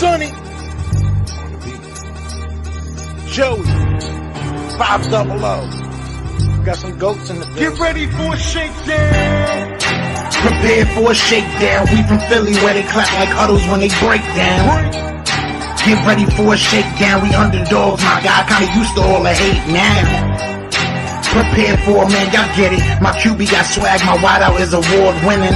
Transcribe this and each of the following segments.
Sonny, Joey, 500. Got some goats in the building. Get ready for a shakedown. Prepare for a shakedown. We from Philly where they clap like huddles when they break down. Get ready for a shakedown. We underdogs, my guy. Kinda used to all the hate now. Prepare for it, man. Y'all get it. My QB got swag. My wideout is award winning.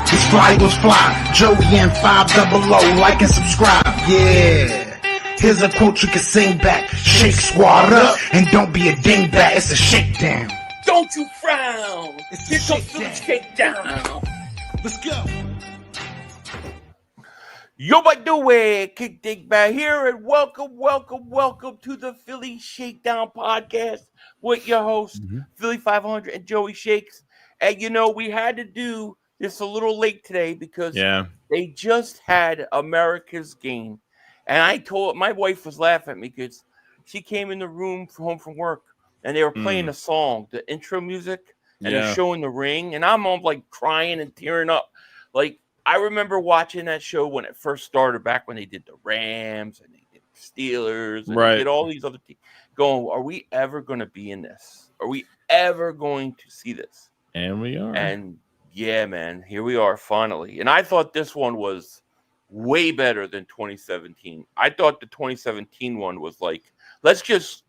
His fly was fly. Joey and 500. Like and subscribe. Yeah. Here's a quote you can sing back. Shake squad up and don't be a dingbat. It's a shakedown. Don't you frown. Here comes the shakedown. Let's go. Yo, by the way, Kick Dig back here, and welcome to the Philly Shakedown podcast with your host, Philly 500 and Joey Shakes. And you know, we had to do this a little late today because they just had America's game. And I told my wife was laughing at me because she came in the room home from work and they were playing a song, the intro music, and they're showing the ring. And I'm all like crying and tearing up. Like, I remember watching that show when it first started, back when they did the Rams and they did the Steelers and they did all these other teams. Going, are we ever going to be in this? Are we ever going to see this? And we are. And yeah, man, here we are finally. And I thought this one was way better than 2017. I thought the 2017 one was like, let's just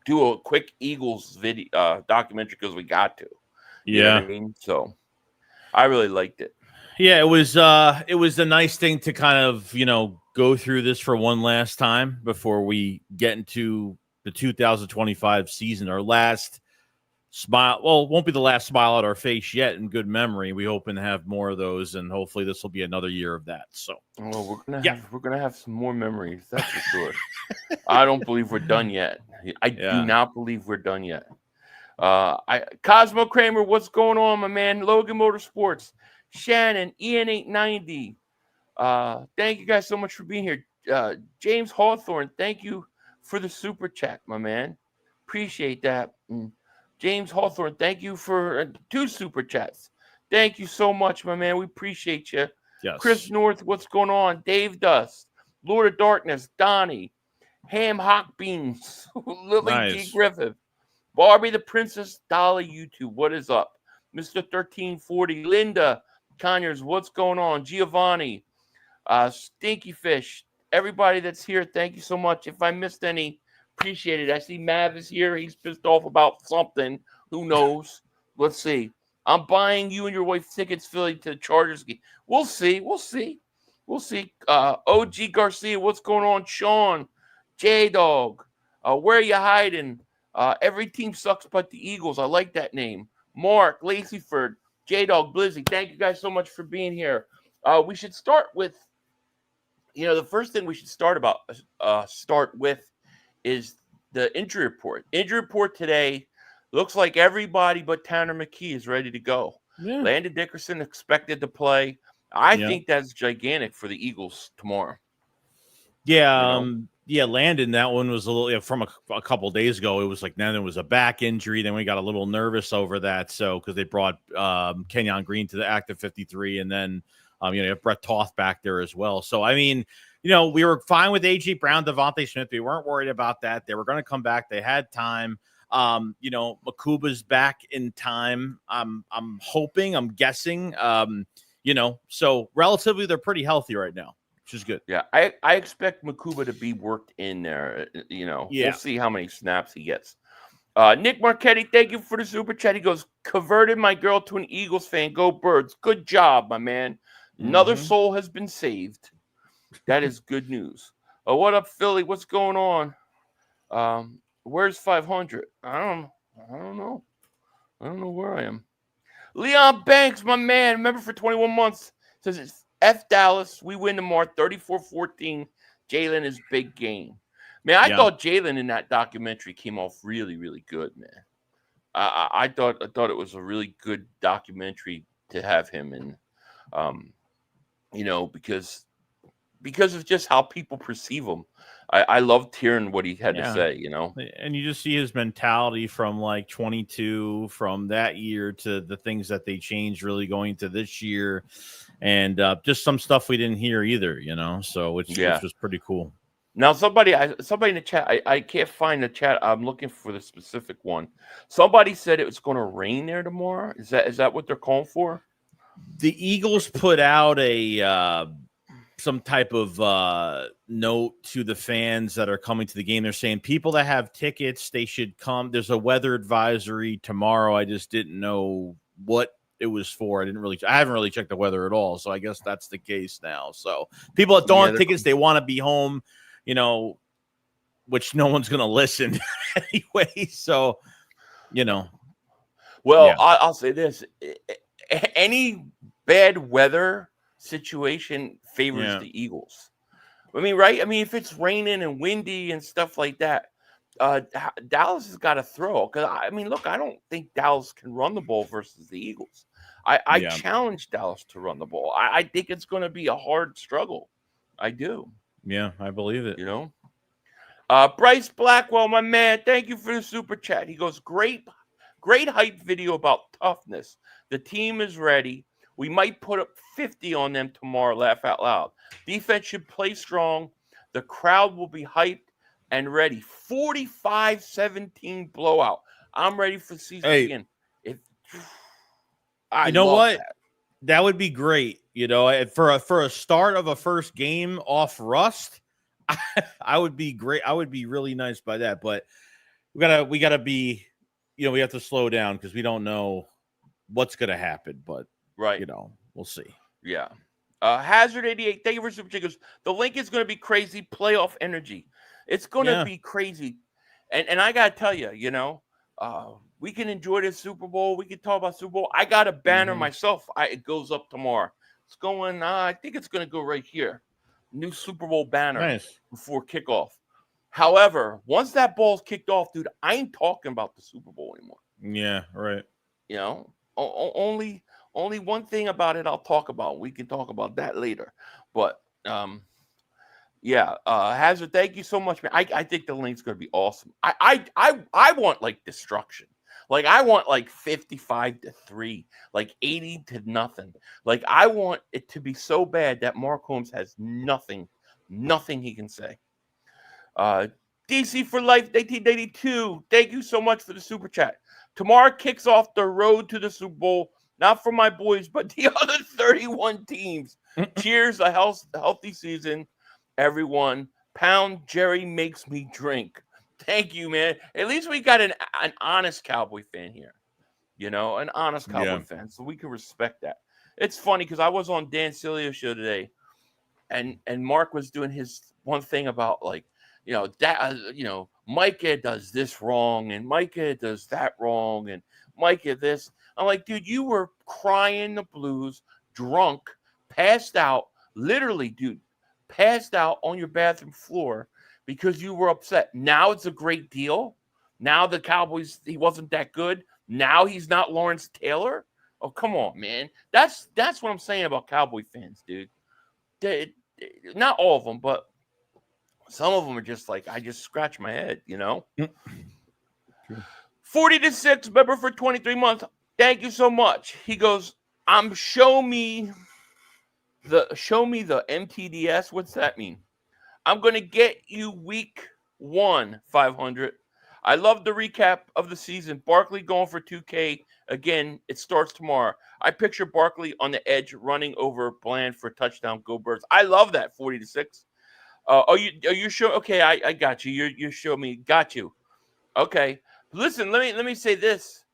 do a quick Eagles video documentary because we got to. You know what I mean? So I really liked it. Yeah, it was a nice thing to kind of, you know, go through this for one last time before we get into the 2025 season. Our last smile, well, it won't be the last smile at our face yet in good memory. We hoping to have more of those, and hopefully this will be another year of that. So, well, we're gonna have some more memories, that's for sure. I don't believe we're done yet. I do not believe we're done yet. Cosmo Kramer, what's going on, my man? Logan Motorsports, Shannon, EN890. Thank you guys so much for being here. James Hawthorne, thank you for the super chat, my man. Appreciate that. James Hawthorne, thank you for 2 super chats. Thank you so much, my man. We appreciate you. Yes. Chris North, what's going on? Dave Dust, Lord of Darkness, Donnie, Ham Hock Beans, Lily G. Griffith, Barbie the Princess, Dolly YouTube, what is up? Mr. 1340, Linda Conyers, what's going on? Giovanni, Stinky Fish, everybody that's here, thank you so much. If I missed any, appreciate it. I see Mav is here. He's pissed off about something. Who knows? Let's see. I'm buying you and your wife tickets, Philly, to the Chargers game. We'll see. OG Garcia, what's going on? Sean, J-Dog, where are you hiding? Every team sucks but the Eagles. I like that name. Mark, Lacyford, J-Dog, Blizzy, thank you guys so much for being here. We should start with, you know, the first thing we should start with is the injury report. Injury report today looks like everybody but Tanner McKee is ready to go. Yeah. Landon Dickerson expected to play. I think that's gigantic for the Eagles tomorrow. Yeah, Landon, that one was a little from a couple of days ago. It was like, then it was a back injury. Then we got a little nervous over that. So, because they brought Kenyon Green to the active 53, and then you have Brett Toth back there as well. So, I mean, you know, we were fine with A.J. Brown, Devontae Smith. We weren't worried about that. They were going to come back. They had time. You know, Makuba's back in time. I'm hoping, I'm guessing. You know, so relatively they're pretty healthy right now, which is good. Yeah, I expect Makuba to be worked in there. You know, we'll see how many snaps he gets. Nick Marchetti, thank you for the super chat. He goes, converted my girl to an Eagles fan. Go Birds. Good job, my man. Another soul has been saved. That is good news. What up, Philly? What's going on? Where's 500? I don't know. I don't know where I am. Leon Banks, my man, member for 21 months, says it's F Dallas. We win tomorrow, 34-14. Jalen is big game. Man, I thought Jalen in that documentary came off really, really good, man. I thought it was a really good documentary to have him in. You know, because because of just how people perceive him. I loved hearing what he had to say, you know. And you just see his mentality from like 22 from that year to the things that they changed really going to this year, and just some stuff we didn't hear either, you know. So which was pretty cool. Now somebody in the chat, I can't find the chat. I'm looking for the specific one. Somebody said it was going to rain there tomorrow. Is that what they're calling for? The Eagles put out a some type of note to the fans that are coming to the game. They're saying people that have tickets, they should come. There's a weather advisory tomorrow. I just didn't know what it was for. I haven't really checked the weather at all. So I guess that's the case now. So people that don't have tickets, they want to be home, you know, which no one's going to listen anyway. So, you know. Well, yeah. I'll say this. Any bad weather situation favors the Eagles. I mean, right? I mean, if it's raining and windy and stuff like that, Dallas has got to throw. Because, I mean, look, I don't think Dallas can run the ball versus the Eagles. I challenge Dallas to run the ball. I think it's going to be a hard struggle. I do. Yeah, I believe it. You know? Bryce Blackwell, my man, thank you for the super chat. He goes, great hype video about toughness. The team is ready. We might put up 50 on them tomorrow. Laugh out loud. Defense should play strong. The crowd will be hyped and ready. 45-17 blowout. I'm ready for the season again. You know what? That would be great. You know, for a start of a first game off rust, I would be great. I would be really nice by that. But we gotta be, you know, we have to slow down because we don't know what's gonna happen. But you know, we'll see. Yeah. Hazard 88, thank you for super chickens. The link is gonna be crazy. Playoff energy. It's gonna be crazy. And I gotta tell you, you know, we can enjoy this Super Bowl. We can talk about Super Bowl. I got a banner myself. It goes up tomorrow. It's going. I think it's going to go right here. New Super Bowl banner before kickoff. However, once that ball's kicked off, dude, I ain't talking about the Super Bowl anymore. Yeah, right. You know, only one thing about it I'll talk about. We can talk about that later. But Hazard, thank you so much, man. I think the link's going to be awesome. I want like destruction. Like I want like 55-3, like 80-0. Like I want it to be so bad that Mark Holmes has nothing he can say. DC for Life 1882. Thank you so much for the super chat. Tomorrow kicks off the road to the Super Bowl. Not for my boys, but the other 31 teams. Cheers, a healthy season, everyone. Pound Jerry makes me drink. Thank you, man. At least we got an honest Cowboy fan here. You know, an honest Cowboy fan. So we can respect that. It's funny because I was on Dan Silio's show today, and Mark was doing his one thing about like, you know, that Micah does this wrong and Micah does that wrong and Micah this. I'm like, dude, you were crying the blues, drunk, passed out, literally, dude, passed out on your bathroom floor because you were upset. Now it's a great deal. Now the Cowboys, he wasn't that good. Now he's not Lawrence Taylor. Oh, come on, man. That's what I'm saying about Cowboy fans, dude. Not all of them, but some of them are just like, I just scratch my head, you know? 40-6, member for 23 months. Thank you so much. He goes, show me the MTDS. What's that mean? I'm going to get you week 1, 500. I love the recap of the season. Barkley going for 2K. Again, it starts tomorrow. I picture Barkley on the edge running over Bland for a touchdown. Go Birds. I love that, 40-6. Are you sure? Okay, I got you. You show me. Got you. Okay. Listen, let me say this.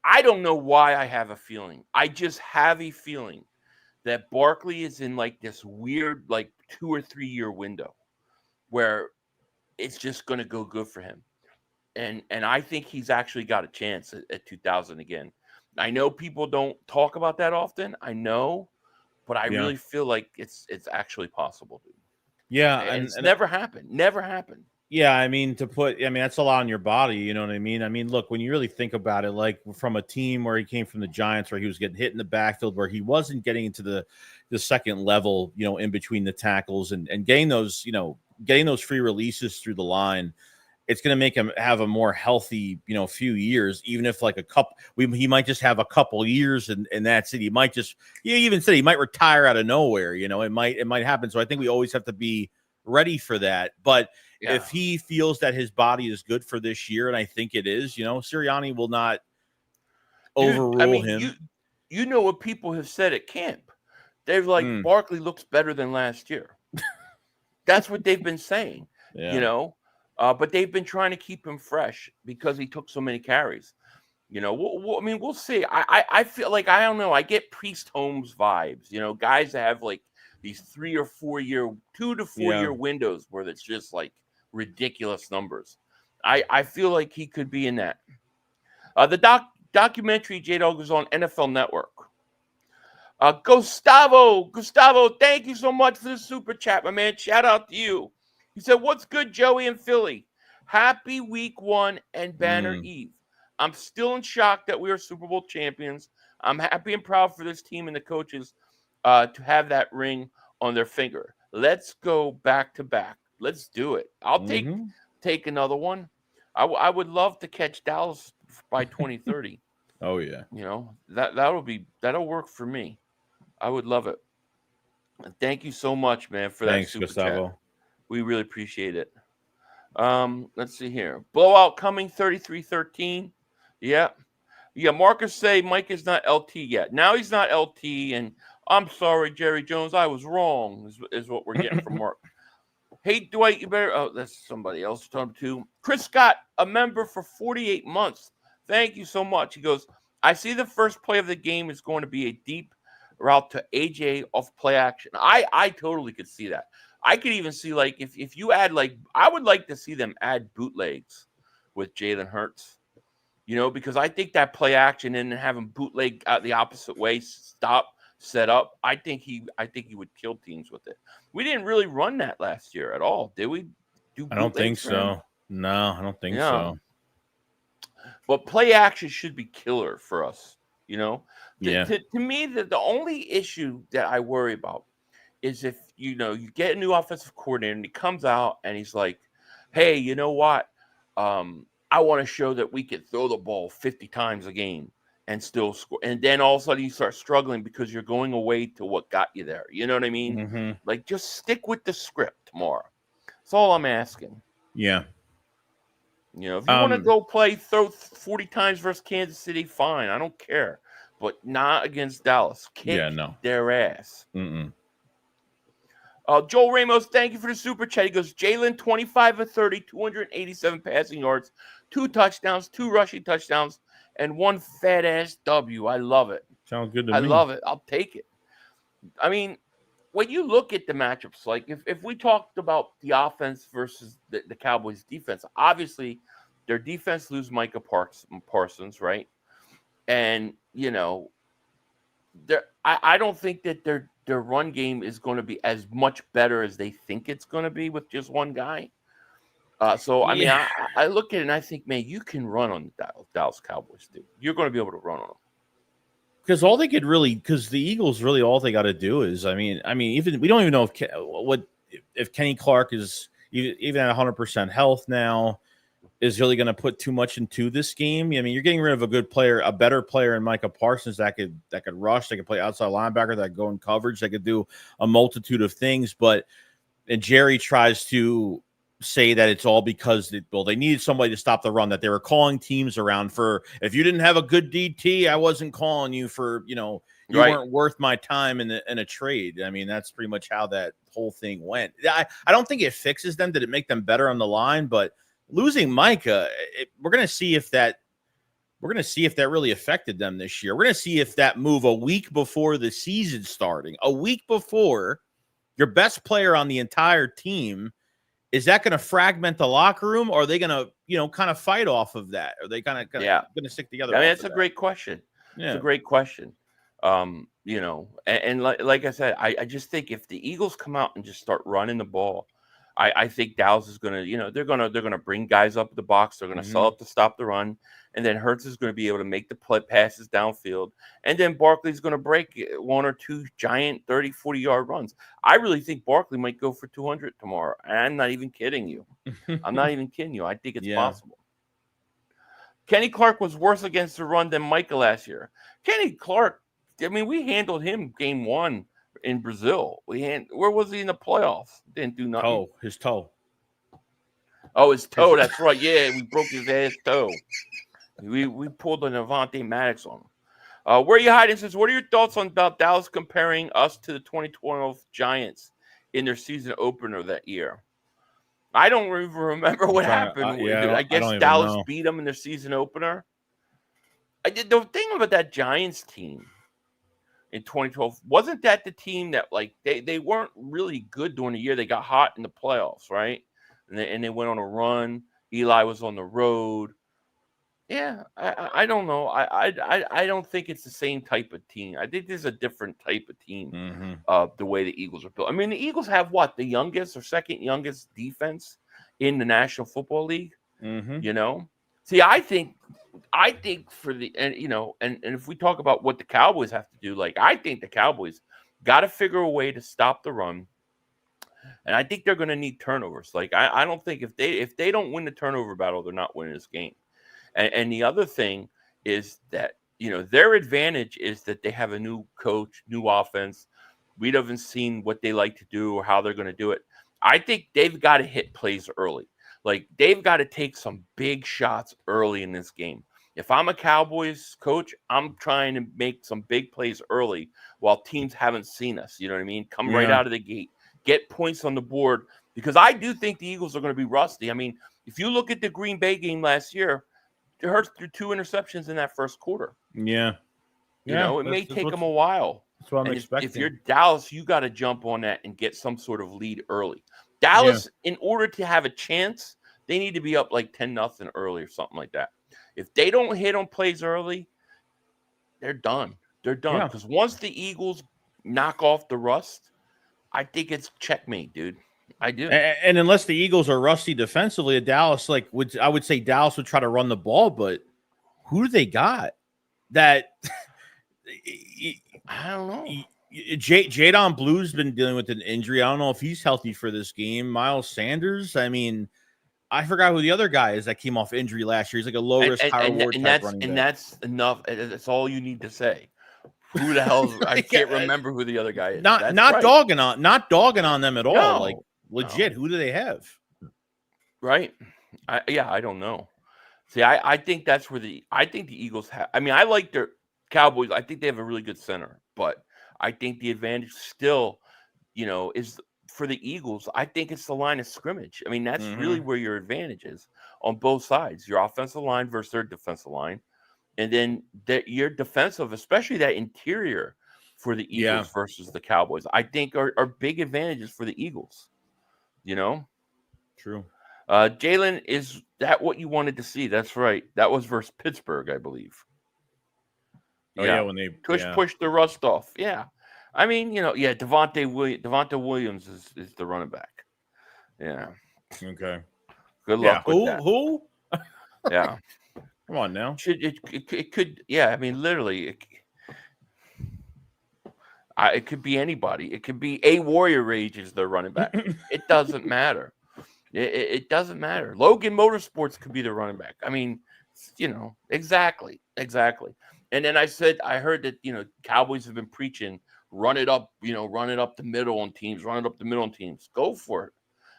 I don't know why I have a feeling. I just have a feeling that Barkley is in like this weird like 2 or 3 year window where it's just going to go good for him. And I think he's actually got a chance at 2000 again. I know people don't talk about that often. I know, but I really feel like it's actually possible, dude. Yeah, and it's never happened. Never happened. Yeah, I mean, that's a lot on your body. You know what I mean? I mean, look, when you really think about it, like from a team where he came from the Giants, where he was getting hit in the backfield, where he wasn't getting into the second level, in between the tackles and getting those, getting those free releases through the line, it's going to make him have a more healthy, few years, even if like he might just have a couple years and that's it. He might just, you even said he might retire out of nowhere, it might happen. So I think we always have to be ready for that. But if he feels that his body is good for this year, and I think it is, Sirianni will not overrule him. You know what people have said at camp? They're like, Barkley looks better than last year. That's what they've been saying, but they've been trying to keep him fresh because he took so many carries. We'll see. I feel like, I don't know, I get Priest Holmes vibes, guys that have like these 3 or 4 year, 2 to 4 year windows where it's just like ridiculous numbers. I feel like he could be in that. The documentary J-Dog was on NFL Network. Gustavo, thank you so much for the super chat, my man. Shout out to you. He said, "What's good, Joey and Philly? Happy week 1 and banner eve. I'm still in shock that we are Super Bowl champions. I'm happy and proud for this team and the coaches to have that ring on their finger. Let's go back to back. Let's do it. I'll take another one. I would love to catch Dallas by 2030. Oh yeah. That'll work for me. I would love it. Thank you so much, man, for that super Gustavo. Chat. We really appreciate it. Let's see here. Blowout coming 33-13. Yeah. Marcus say Mike is not LT yet. Now he's not LT, and I'm sorry, Jerry Jones. I was wrong, is what we're getting from Mark. Hey, Dwight, you better. Oh, that's somebody else talking to. Chris Scott, a member for 48 months. Thank you so much. He goes, I see the first play of the game is going to be a deep route to AJ off play action. I totally could see that. I could even see, like, if you add, like, I would like to see them add bootlegs with Jalen Hurts, because I think that play action and have him bootleg out the opposite way, stop, set up, I think he would kill teams with it. We didn't really run that last year at all, did we? I don't think so. No, I don't think so. But play action should be killer for us, Yeah. To me, the only issue that I worry about is if, you get a new offensive coordinator and he comes out and he's like, hey, you know what? I want to show that we can throw the ball 50 times a game and still score. And then all of a sudden you start struggling because you're going away to what got you there. You know what I mean? Mm-hmm. Like, just stick with the script tomorrow. That's all I'm asking. Yeah. If you want to go throw 40 times versus Kansas City, fine. I don't care. But not against Dallas. Kick their ass. Mm-mm. Joel Ramos, thank you for the super chat. He goes, Jalen, 25 of 30, 287 passing yards, 2 touchdowns, 2 rushing touchdowns, and 1 fat-ass W. I love it. Sounds good to me. I love it. I'll take it. I mean, when you look at the matchups, like if we talked about the offense versus the Cowboys' defense, obviously their defense lose Micah Parsons, right? And, I don't think that their run game is going to be as much better as they think it's going to be with just one guy. I mean, I look at it and I think, man, you can run on the Dallas Cowboys, dude. You're going to be able to run on them. Because the Eagles really, all they got to do is, I mean, even we don't even know if Kenny Clark is even at 100% health now, is really going to put too much into this game. I mean, you're getting rid of a good player, a better player in Micah Parsons that could rush, that could play outside linebacker, that could go in coverage, that could do a multitude of things. And Jerry tries to say that it's all because they needed somebody to stop the run, that they were calling teams around for, if you didn't have a good DT, I wasn't calling you for, you weren't worth my time in a trade. I mean, that's pretty much how that whole thing went. I don't think it fixes them. Did it make them better on the line? But losing Micah, we're going to see if that really affected them this year. We're going to see if that move a week before the season starting, a week before your best player on the entire team, is that going to fragment the locker room, or are they going to, kind of fight off of that? Are they going to stick together? I mean, it's a great question. Yeah. It's a great question. And like I said, I just think if the Eagles come out and just start running the ball, I think Dallas is going to, they're going to bring guys up the box. They're going to sell up to stop the run. And then Hurts is going to be able to make the passes downfield. And then Barkley's going to break one or two giant 30, 40-yard runs. I really think Barkley might go for 200 tomorrow. And I'm not even kidding you. I'm not even kidding you. I think it's possible. Kenny Clark was worse against the run than Micah last year. Kenny Clark, I mean, we handled him game 1 in Brazil. Where was he in the playoffs? Didn't do nothing. His toe. Oh, his toe. That's right. Yeah, we broke his ass toe. We pulled an Avante Maddox on him. Where are you hiding? Says, what are your thoughts about Dallas comparing us to the 2012 Giants in their season opener that year? I don't even remember what happened. I guess Dallas beat them in their season opener. The thing about that Giants team in 2012, wasn't that the team that, like, they weren't really good during the year. They got hot in the playoffs, right? And they went on a run. Eli was on the road. Yeah, I don't know. I don't think it's the same type of team. I think there's a different type of team the way the Eagles are built. I mean, the Eagles have what? The youngest or second youngest defense in the National Football League. See, I think for the and if we talk about what the Cowboys have to do, like, I think the Cowboys got to figure a way to stop the run, and I think they're going to need turnovers. Like, I don't think if they don't win the turnover battle, they're not winning this game. And the other thing is that their advantage is that they have a new coach, new offense. We haven't seen what they like to do or how they're going to do it. I think they've got to hit plays early. Like, they've got to take some big shots early in this game. If I'm a Cowboys coach, I'm trying to make some big plays early while teams haven't seen us. You know what I mean? Come right out of the gate. Get points on the board. Because I do think the Eagles are going to be rusty. I mean, if you look at the Green Bay game last year, Hurts threw 2 interceptions in that first quarter. Yeah. It may take them a while. That's what I'm expecting. If you're Dallas, you got to jump on that and get some sort of lead early. Dallas, in order to have a chance, they need to be up like 10-0 early or something like that. If they don't hit on plays early, they're done. They're done. Because once the Eagles knock off the rust, I think it's checkmate, dude. I do. And unless the Eagles are rusty defensively, Dallas, I would say Dallas would try to run the ball, but who do they got? That I don't know. Jadon Blue's been dealing with an injury. I don't know if he's healthy for this game. Miles Sanders. I mean, I forgot who the other guy is that came off injury last year. He's like a low risk, high reward type running back. And that's enough. That's all you need to say. Who the hell? I can't remember who the other guy is. Not dogging on them at all. No, like, legit, who do they have? Right. I don't know. See, I think that's where I think the Eagles have. I mean, I like their Cowboys. I think they have a really good center, but I think the advantage still, is for the Eagles. I think it's the line of scrimmage. I mean, that's really where your advantage is on both sides. Your offensive line versus their defensive line, and then your defensive, especially that interior for the Eagles versus the Cowboys, I think are big advantages for the Eagles. True. Jalen, is that what you wanted to see? That's right. That was versus Pittsburgh, I believe. When they pushed the rust off. Yeah. I mean, Devontae Williams is the running back. Yeah. Okay. Good luck with that. Who? Yeah. Come on now. It could. Yeah. I mean, literally, it could be anybody. It could be a Warrior Rage is their running back. It doesn't matter. It doesn't matter. Logan Motorsports could be the running back. I mean, exactly. And then I heard that, Cowboys have been preaching, run it up the middle on teams, Go for it.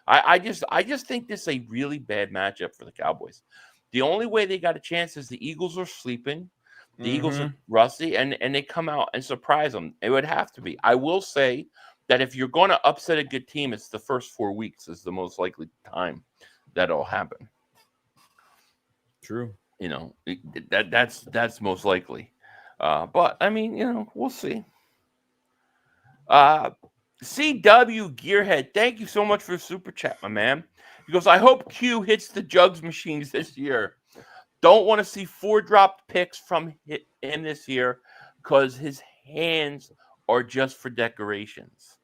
I just think this is a really bad matchup for the Cowboys. The only way they got a chance is the Eagles are sleeping. The Eagles are rusty, and they come out and surprise them. It would have to be. I will say that if you're going to upset a good team, it's the first 4 weeks is the most likely time that'll happen. True. That's most likely. But I mean, we'll see. CW Gearhead, thank you so much for the super chat, my man. He goes, I hope Q hits the jugs machines this year. Don't want to see 4 dropped picks from him this year because his hands are just for decorations.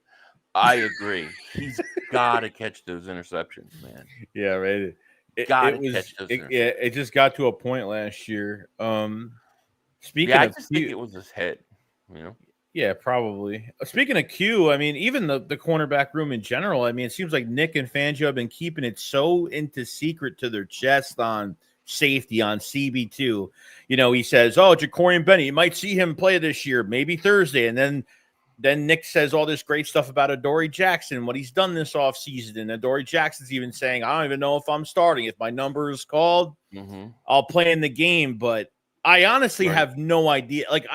I agree. He's got to catch those interceptions, man. Yeah, right. Got to It was catch those it, interceptions. yeah. It just got to a point last year. Speaking Yeah, I of just think Q, it was his head. You know. yeah, probably. Speaking of Q, I mean, even the cornerback room in general. I mean, it seems like Nick and Fangio have been keeping it so into secret to their chest on safety on CB2. You know, he says, "Oh, Ja'Cory Bennett, you might see him play this year, maybe Thursday," and then Nick says all this great stuff about Adoree Jackson, what he's done this offseason. And Adoree Jackson's even saying, I don't even know if I'm starting. If my number is called, I'll play in the game. But I honestly have no idea. Like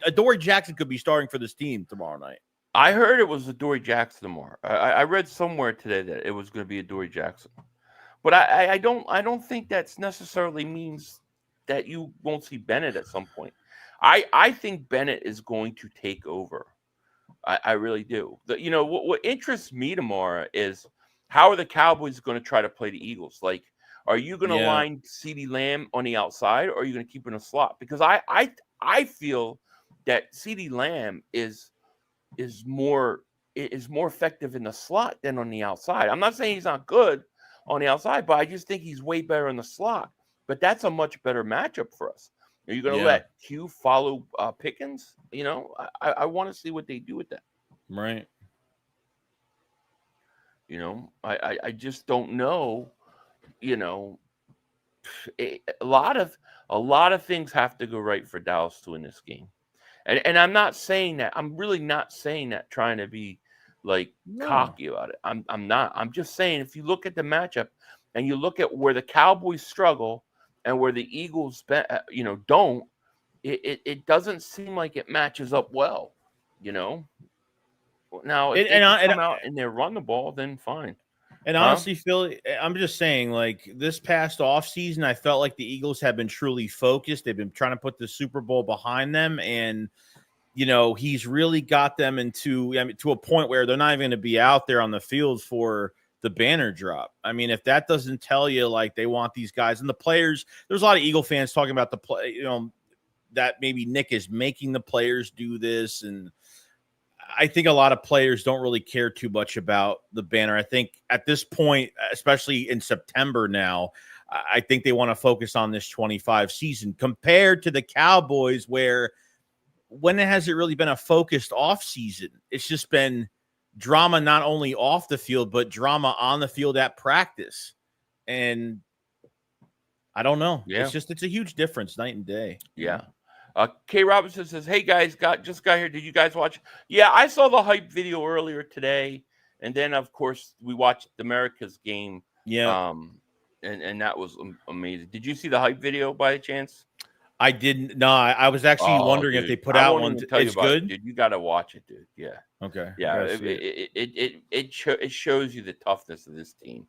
Adoree Jackson could be starting for this team tomorrow night. I heard it was Adoree Jackson tomorrow. I read somewhere today that it was going to be Adoree Jackson. But I don't think that's necessarily means that you won't see Bennett at some point. I think Bennett is going to take over. I really do. What interests me tomorrow is how are the Cowboys going to try to play the Eagles? Like, are you going to line CeeDee Lamb on the outside, or are you going to keep him in a slot? Because I feel that CeeDee Lamb is more effective in the slot than on the outside. I'm not saying he's not good on the outside, but I just think he's way better in the slot. But that's a much better matchup for us. Are you going to let Q follow Pickens? You know, I want to see what they do with that. Right. You know, I just don't know. You know, a lot of things have to go right for Dallas to win this game. And I'm not saying that. I'm really not saying that trying to be like cocky about it. I'm not. I'm just saying if you look at the matchup and you look at where the Cowboys struggle and where the Eagles, don't, it doesn't seem like it matches up well. You know. Now if they come out and they run the ball, then fine. And honestly, Phil, I'm just saying, like, this past offseason, I felt like the Eagles have been truly focused. They've been trying to put the Super Bowl behind them. And, you know, he's really got them to a point where they're not even going to be out there on the field for the banner drop. I mean, if that doesn't tell you, like, they want these guys and the players, there's a lot of Eagle fans talking about the play, you know, that maybe Nick is making the players do this. And I think a lot of players don't really care too much about the banner. I think at this point, especially in September now, I think they want to focus on this 25 season compared to the Cowboys, where when has it really been a focused off season? It's just been drama, not only off the field, but drama on the field at practice. And I don't know. Yeah. It's a huge difference night and day. Yeah. K. Robinson says, "Hey guys, got here. Did you guys watch?" Yeah, I saw the hype video earlier today, and then of course we watched America's game. Yeah. And that was amazing. Did you see the hype video by chance? I didn't. No, I was actually wondering if they put out one. It's good. Dude, you got to watch it, dude. Yeah. Okay. Yeah. It shows you the toughness of this team.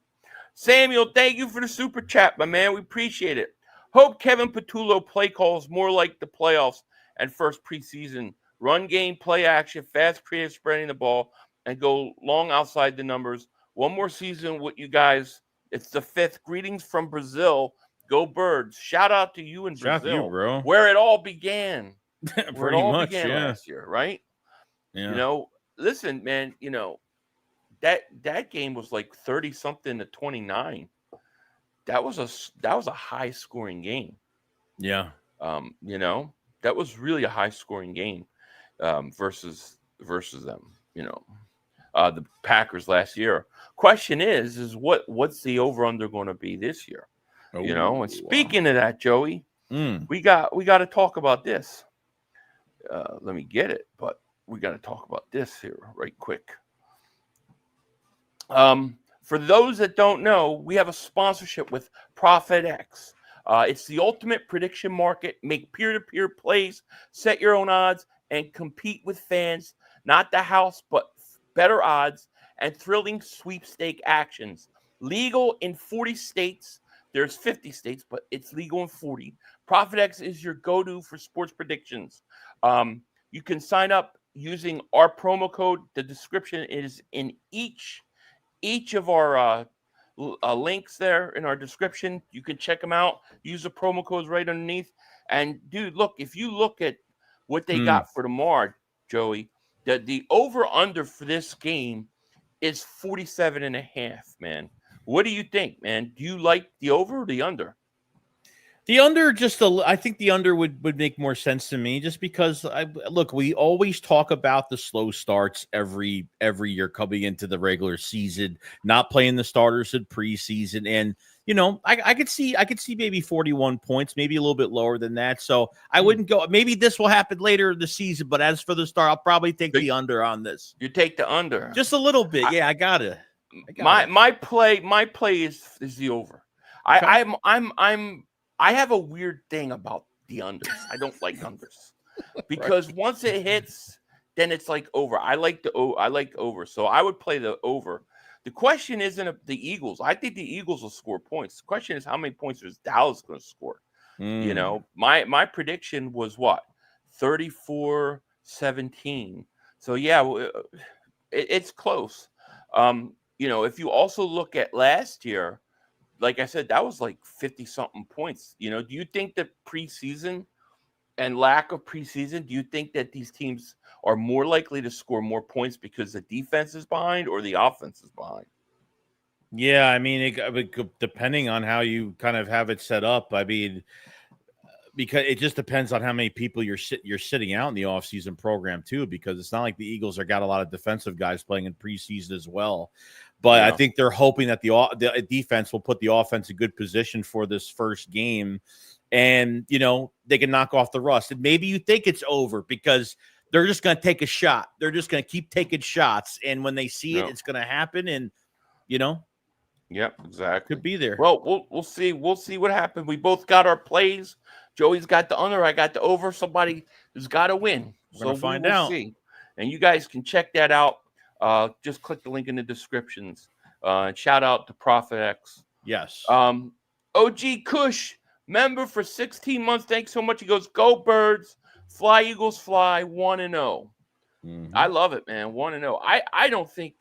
Samuel, thank you for the super chat, my man. We appreciate it. Hope Kevin Patullo play calls more like the playoffs and first preseason. Run game, play action, fast, creative, spreading the ball, and go long outside the numbers. One more season with you guys. It's the 5th. Greetings from Brazil. Go Birds. Shout out to you in Brazil. Shout out to you, bro. Where it all began. Pretty much, yeah. Last year, right? Yeah. You know, listen, man, you know, that game was like 30-something to 29. That was a high scoring game. Yeah. You know, that was really a high scoring game versus them, you know. The Packers last year. Question is what's the over under going to be this year? Oh, you know, and speaking of that, Joey, we got to talk about this. Let me get it, but we got to talk about this here right quick. For those that don't know, we have a sponsorship with ProfitX. It's the ultimate prediction market. Make peer-to-peer plays, set your own odds, and compete with fans. Not the house, but better odds and thrilling sweepstake actions. Legal in 40 states. There's 50 states, but it's legal in 40. ProfitX is your go-to for sports predictions. You can sign up using our promo code. The description is in each of our links there in our description. You can check them out. Use the promo codes right underneath. And, dude, look, if you look at what they got for tomorrow, Joey, The over under for this game is 47.5, man. What do you think, man? Do you like the over or the under? The under, I think the under would make more sense to me, just because look, we always talk about the slow starts every year coming into the regular season, not playing the starters in preseason, and I could see maybe 41 points, maybe a little bit lower than that. So I wouldn't go. Maybe this will happen later in the season, but as for the start, I'll probably take the under on this. You take the under, just a little bit. Yeah, I gotta. My play is the over. Okay. I have a weird thing about the unders. I don't like unders because once it hits, then it's like over. I like over, so I would play the over. The question isn't the Eagles. I think the Eagles will score points. The question is how many points is Dallas going to score? My prediction was what? 34-17. So yeah, it's close. If you also look at last year, like I said, that was like 50-something points. Do you think that preseason and lack of preseason, do you think that these teams are more likely to score more points because the defense is behind or the offense is behind? Yeah, I mean, depending on how you kind of have it set up, I mean, because it just depends on how many people you're sitting out in the offseason program too, because it's not like the Eagles are got a lot of defensive guys playing in preseason as well. But yeah. I think they're hoping that the defense will put the offense in good position for this first game, and they can knock off the rust. And maybe you think it's over because they're just going to take a shot. They're just going to keep taking shots, and when they see it, it's going to happen. And Yep, exactly. Could be there. Well, we'll see. We'll see what happens. We both got our plays. Joey's got the under. I got the over. Somebody has got to win. We're going to find out. See. And you guys can check that out. Just click the link in the descriptions. And shout out to Prophet X. Yes. OG Kush, member for 16 months. Thanks so much. He goes, go Birds, fly Eagles, fly 1-0. I love it, man. 1-0. I don't think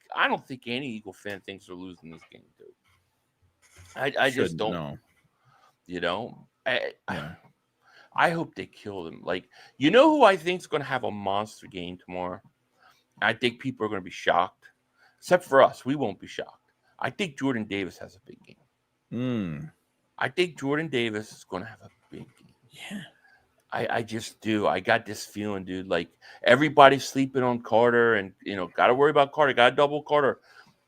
any Eagle fan thinks they're losing this game, dude. I just don't. know. I hope they kill them. Like, who I think is going to have a monster game tomorrow? I think people are going to be shocked. Except for us. We won't be shocked. I think Jordan Davis has a big game. I think Jordan Davis is going to have a big game. Yeah. I just do. I got this feeling, dude. Like, everybody's sleeping on Carter and, got to worry about Carter. Got to double Carter.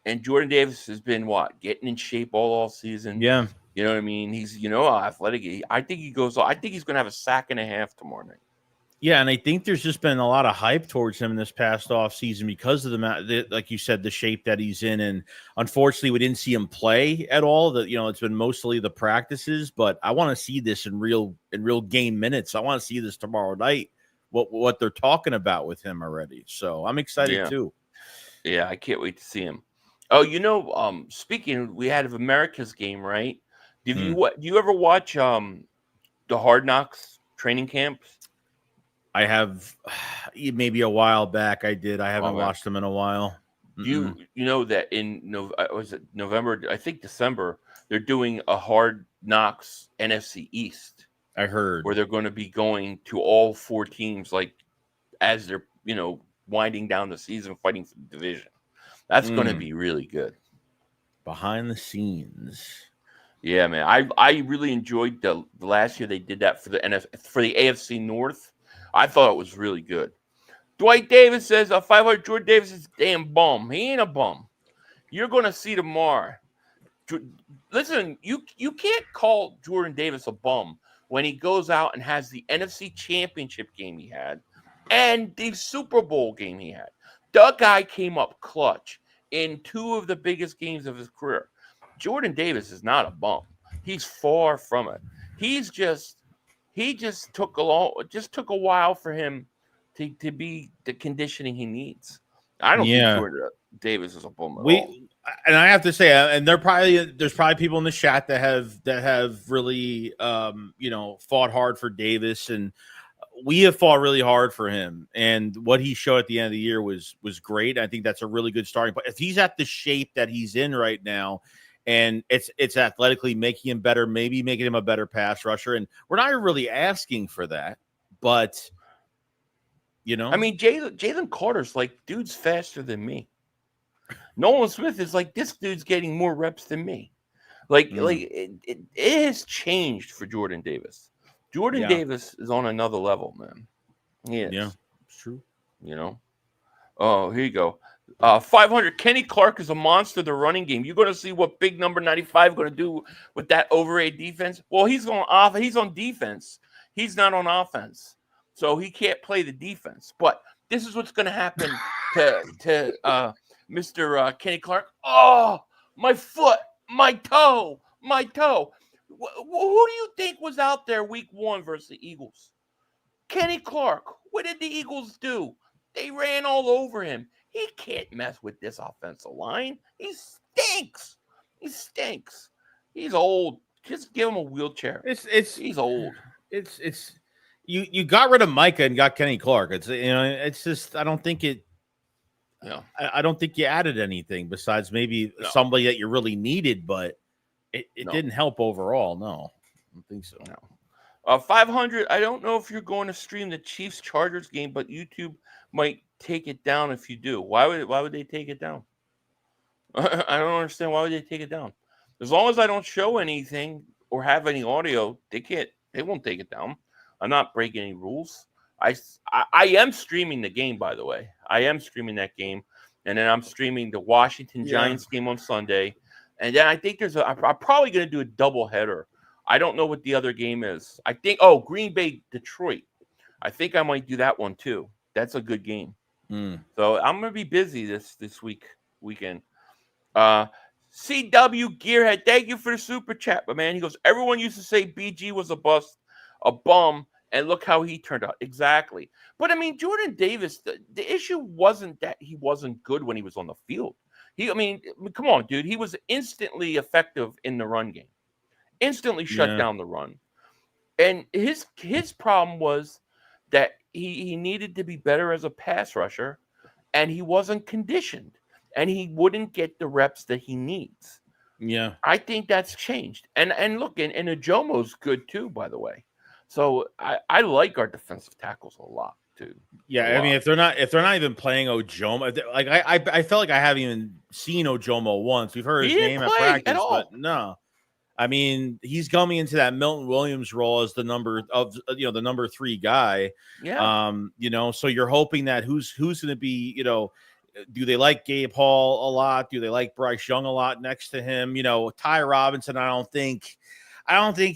And Jordan Davis has been, getting in shape all season. Yeah. You know what I mean? He's, athletic. I think he's going to have a sack and a half tomorrow night. Yeah, and I think there's just been a lot of hype towards him in this past offseason because of like you said, the shape that he's in. And unfortunately, we didn't see him play at all. It's been mostly the practices, but I want to see this in real game minutes. I want to see this tomorrow night, what they're talking about with him already. So I'm excited too. Yeah, I can't wait to see him. Oh, speaking, we had America's game, right? Do you ever watch the Hard Knocks training camps? I have, maybe a while back. I did. I haven't watched them in a while. You know that in November? I think December. They're doing a Hard Knocks NFC East. I heard where they're going to be going to all four teams, like as they're winding down the season, fighting for the division. That's going to be really good. Behind the scenes. Yeah, man. I really enjoyed the last year they did that for the AFC North. I thought it was really good. Dwight Davis says 500 Jordan Davis is a damn bum. He ain't a bum. You're going to see tomorrow. Listen, you can't call Jordan Davis a bum when he goes out and has the NFC Championship game he had and the Super Bowl game he had. The guy came up clutch in two of the biggest games of his career. Jordan Davis is not a bum. He's far from it. He just took a while for him to be the conditioning he needs. I don't think Jordan Davis is a bum at all. And I have to say, and there's probably people in the chat that have really fought hard for Davis, and we have fought really hard for him. And what he showed at the end of the year was great. I think that's a really good starting point. If he's at the shape that he's in right now, and it's athletically making him better, maybe making him a better pass rusher. And we're not really asking for that, but You know, I mean, Jalen Carter's like, dude's faster than me. Nolan Smith is like, this dude's getting more reps than me. It has changed for Jordan Davis. Jordan Davis is on another level, man. He is. Yeah, it's true. You know. Oh, here you go. 500. Kenny Clark is a monster. The running game. You're going to see what big number 95 going to do with that overrated defense. Well, he's on off. He's on defense. He's not on offense, so he can't play the defense. But this is what's going to happen to Mr. Kenny Clark. Oh, my foot, my toe, my toe. Who do you think was out there week 1 versus the Eagles? Kenny Clark. What did the Eagles do? They ran all over him. He can't mess with this offensive line. He stinks. He stinks. He's old. Just give him a wheelchair. He's old. It's you got rid of Micah and got Kenny Clark. It's just I don't think it. Yeah. I don't think you added anything besides maybe somebody that you really needed, but it didn't help overall. No, I don't think so. No. 500. I don't know if you're going to stream the Chiefs Chargers game, but YouTube might take it down if you do. Why would they take it down? I don't understand why would they take it down. As long as I don't show anything or have any audio, they won't take it down. I'm not breaking any rules. I am streaming the game, by the way. I am streaming that game, and then I'm streaming the Washington Giants game on Sunday, and then I think I'm probably going to do a double header. I don't know what the other game is. I think Green Bay Detroit. I think I might do that one too. That's a good game. So I'm gonna be busy this weekend. CW Gearhead, thank you for the super chat, but man, he goes, everyone used to say BG was a bust, a bum, and look how he turned out. Exactly. But I mean, Jordan Davis, the issue wasn't that he wasn't good when he was on the field. Come on, dude. He was instantly effective in the run game. Instantly shut down the run. And his problem was that he needed to be better as a pass rusher, and he wasn't conditioned, and he wouldn't get the reps that he needs. Yeah. I think that's changed. And look, and Ajomo's good too, by the way. So I like our defensive tackles a lot too. Yeah, I mean, if they're not even playing Ojomo, like I felt like I haven't even seen Ojomo once. We've heard his name at practice, but no. I mean, he's coming into that Milton Williams role as the number 3 guy. Yeah. So you're hoping that who's going to be, do they like Gabe Hall a lot? Do they like Bryce Young a lot next to him? Ty Robinson, I don't think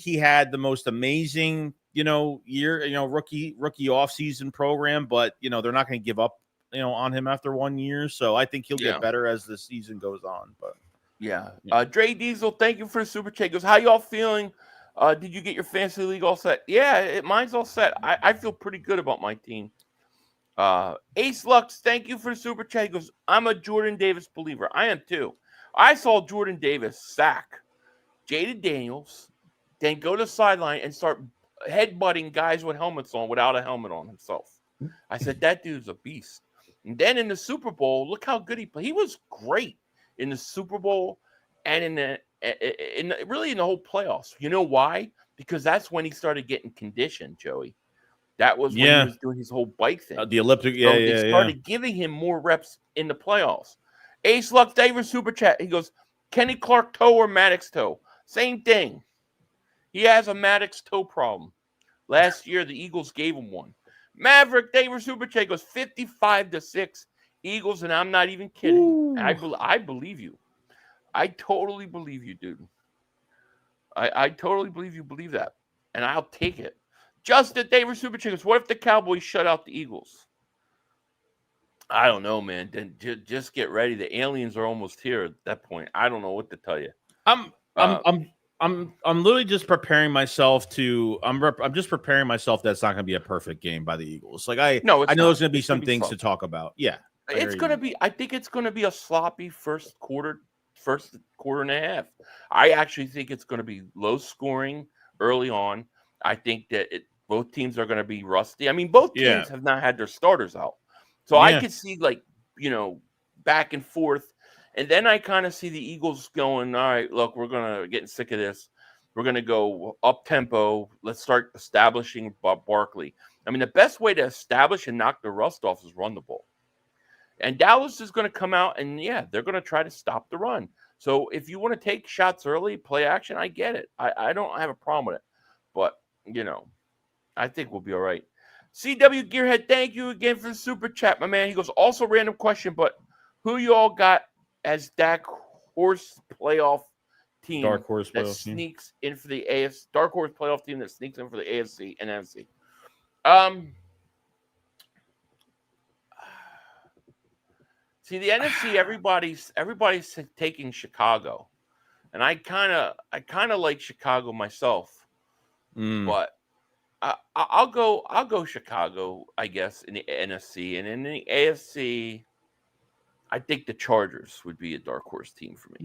he had the most amazing, year, rookie offseason program, but they're not going to give up, on him after 1 year. So I think he'll get better as the season goes on, but yeah. Dre Diesel, thank you for the super chat. Goes, how y'all feeling? Did you get your fantasy league all set? Yeah, mine's all set. I feel pretty good about my team. Ace Lux, thank you for the super chat. He goes, I'm a Jordan Davis believer. I am too. I saw Jordan Davis sack Jaden Daniels, then go to the sideline and start headbutting guys with helmets on without a helmet on himself. I said, that dude's a beast. And then in the Super Bowl, look how good he played. He was great in the Super Bowl and in the whole playoffs. You know why? Because that's when he started getting conditioned, Joey. That was when he was doing his whole bike thing. The elliptic, They started giving him more reps in the playoffs. Ace Lux, David Super Chat. He goes, Kenny Clark toe or Maddox toe? Same thing. He has a Maddox toe problem. Last year, the Eagles gave him one. Maverick, David Super Chat goes 55-6 Eagles, and I'm not even kidding. I believe you. I totally believe you, dude. I totally believe you believe that, and I'll take it. Justin, David Super Chat goes, what if the Cowboys shut out the Eagles? I don't know, man. Then just get ready. The aliens are almost here at that point. I don't know what to tell you. I'm literally just preparing myself to. I'm just preparing myself. That's not going to be a perfect game by the Eagles. Like I know there's going to be some things to talk about. Yeah, it's going to be. I think it's going to be a sloppy first quarter and a half. I actually think it's going to be low scoring early on. I think that both teams are going to be rusty. I mean, both teams have not had their starters out, so I could see back and forth. And then I kind of see the Eagles going, all right, look, we're going to get sick of this. We're going to go up tempo. Let's start establishing Barkley. I mean, the best way to establish and knock the rust off is run the ball. And Dallas is going to come out and, they're going to try to stop the run. So if you want to take shots early, play action, I get it. I don't have a problem with it. But, I think we'll be all right. CW Gearhead, thank you again for the super chat, my man. He goes, also random question, but who you all got as Dark Horse playoff team? Dark Horse that playoff sneaks in for the AFC. Dark Horse playoff team that sneaks in for the AFC and NFC. See, the NFC, everybody's taking Chicago, and I kind of like Chicago myself, but I'll go Chicago, I guess, in the NFC, and in the AFC, I think the Chargers would be a dark horse team for me.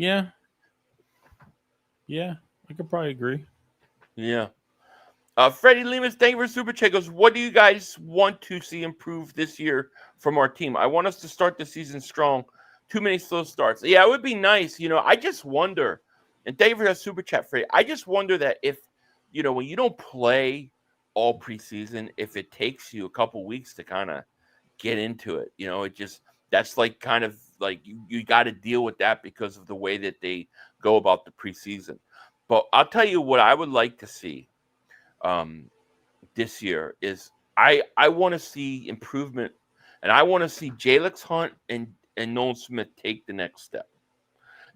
Yeah, I could probably agree. Yeah. Freddie Lemus, thank you for Super Chat. Goes, what do you guys want to see improve this year from our team? I want us to start the season strong. Too many slow starts. Yeah, it would be nice. I just wonder, and thank you for that Super Chat, Freddie. I just wonder that if, when you don't play all preseason, if it takes you a couple weeks to kind of get into it, that's like kind of like you got to deal with that because of the way that they go about the preseason. But I'll tell you what I would like to see this year is I want to see improvement, and I want to see Jalex Hunt and Nolan Smith take the next step.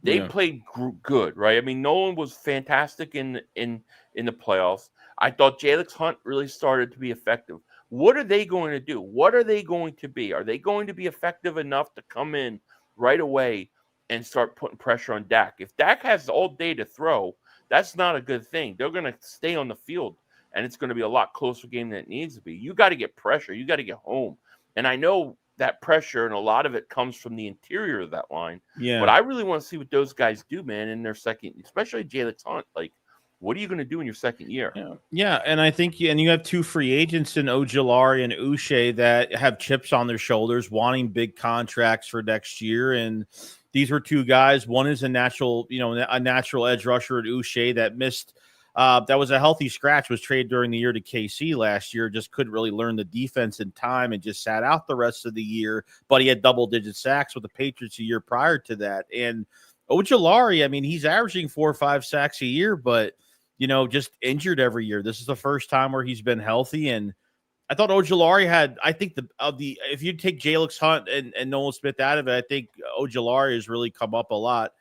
They played good, right? I mean, Nolan was fantastic in the playoffs. I thought Jalex Hunt really started to be effective. What are they going to do? What are they going to be? Are they going to be effective enough to come in right away and start putting pressure on Dak? If Dak has all day to throw, that's not a good thing. They're going to stay on the field, and it's going to be a lot closer game than it needs to be. You got to get pressure. You got to get home. And I know that pressure, and a lot of it comes from the interior of that line. Yeah. But I really want to see what those guys do, man, in their second, especially Jalex Hunt. Like, what are you going to do in your second year? Yeah, and I think you have two free agents in Ojulari and Uche that have chips on their shoulders, wanting big contracts for next year. And these were two guys. One is a natural edge rusher at Uche that missed. That was a healthy scratch, was traded during the year to KC last year, just couldn't really learn the defense in time and just sat out the rest of the year. But he had double-digit sacks with the Patriots a year prior to that. And Ojulari, I mean, he's averaging 4 or 5 sacks a year, but just injured every year. This is the first time where he's been healthy. And I thought Ojulari had, I think if you take Jalex Hunt and Nolan Smith out of it, I think Ojulari has really come up a lot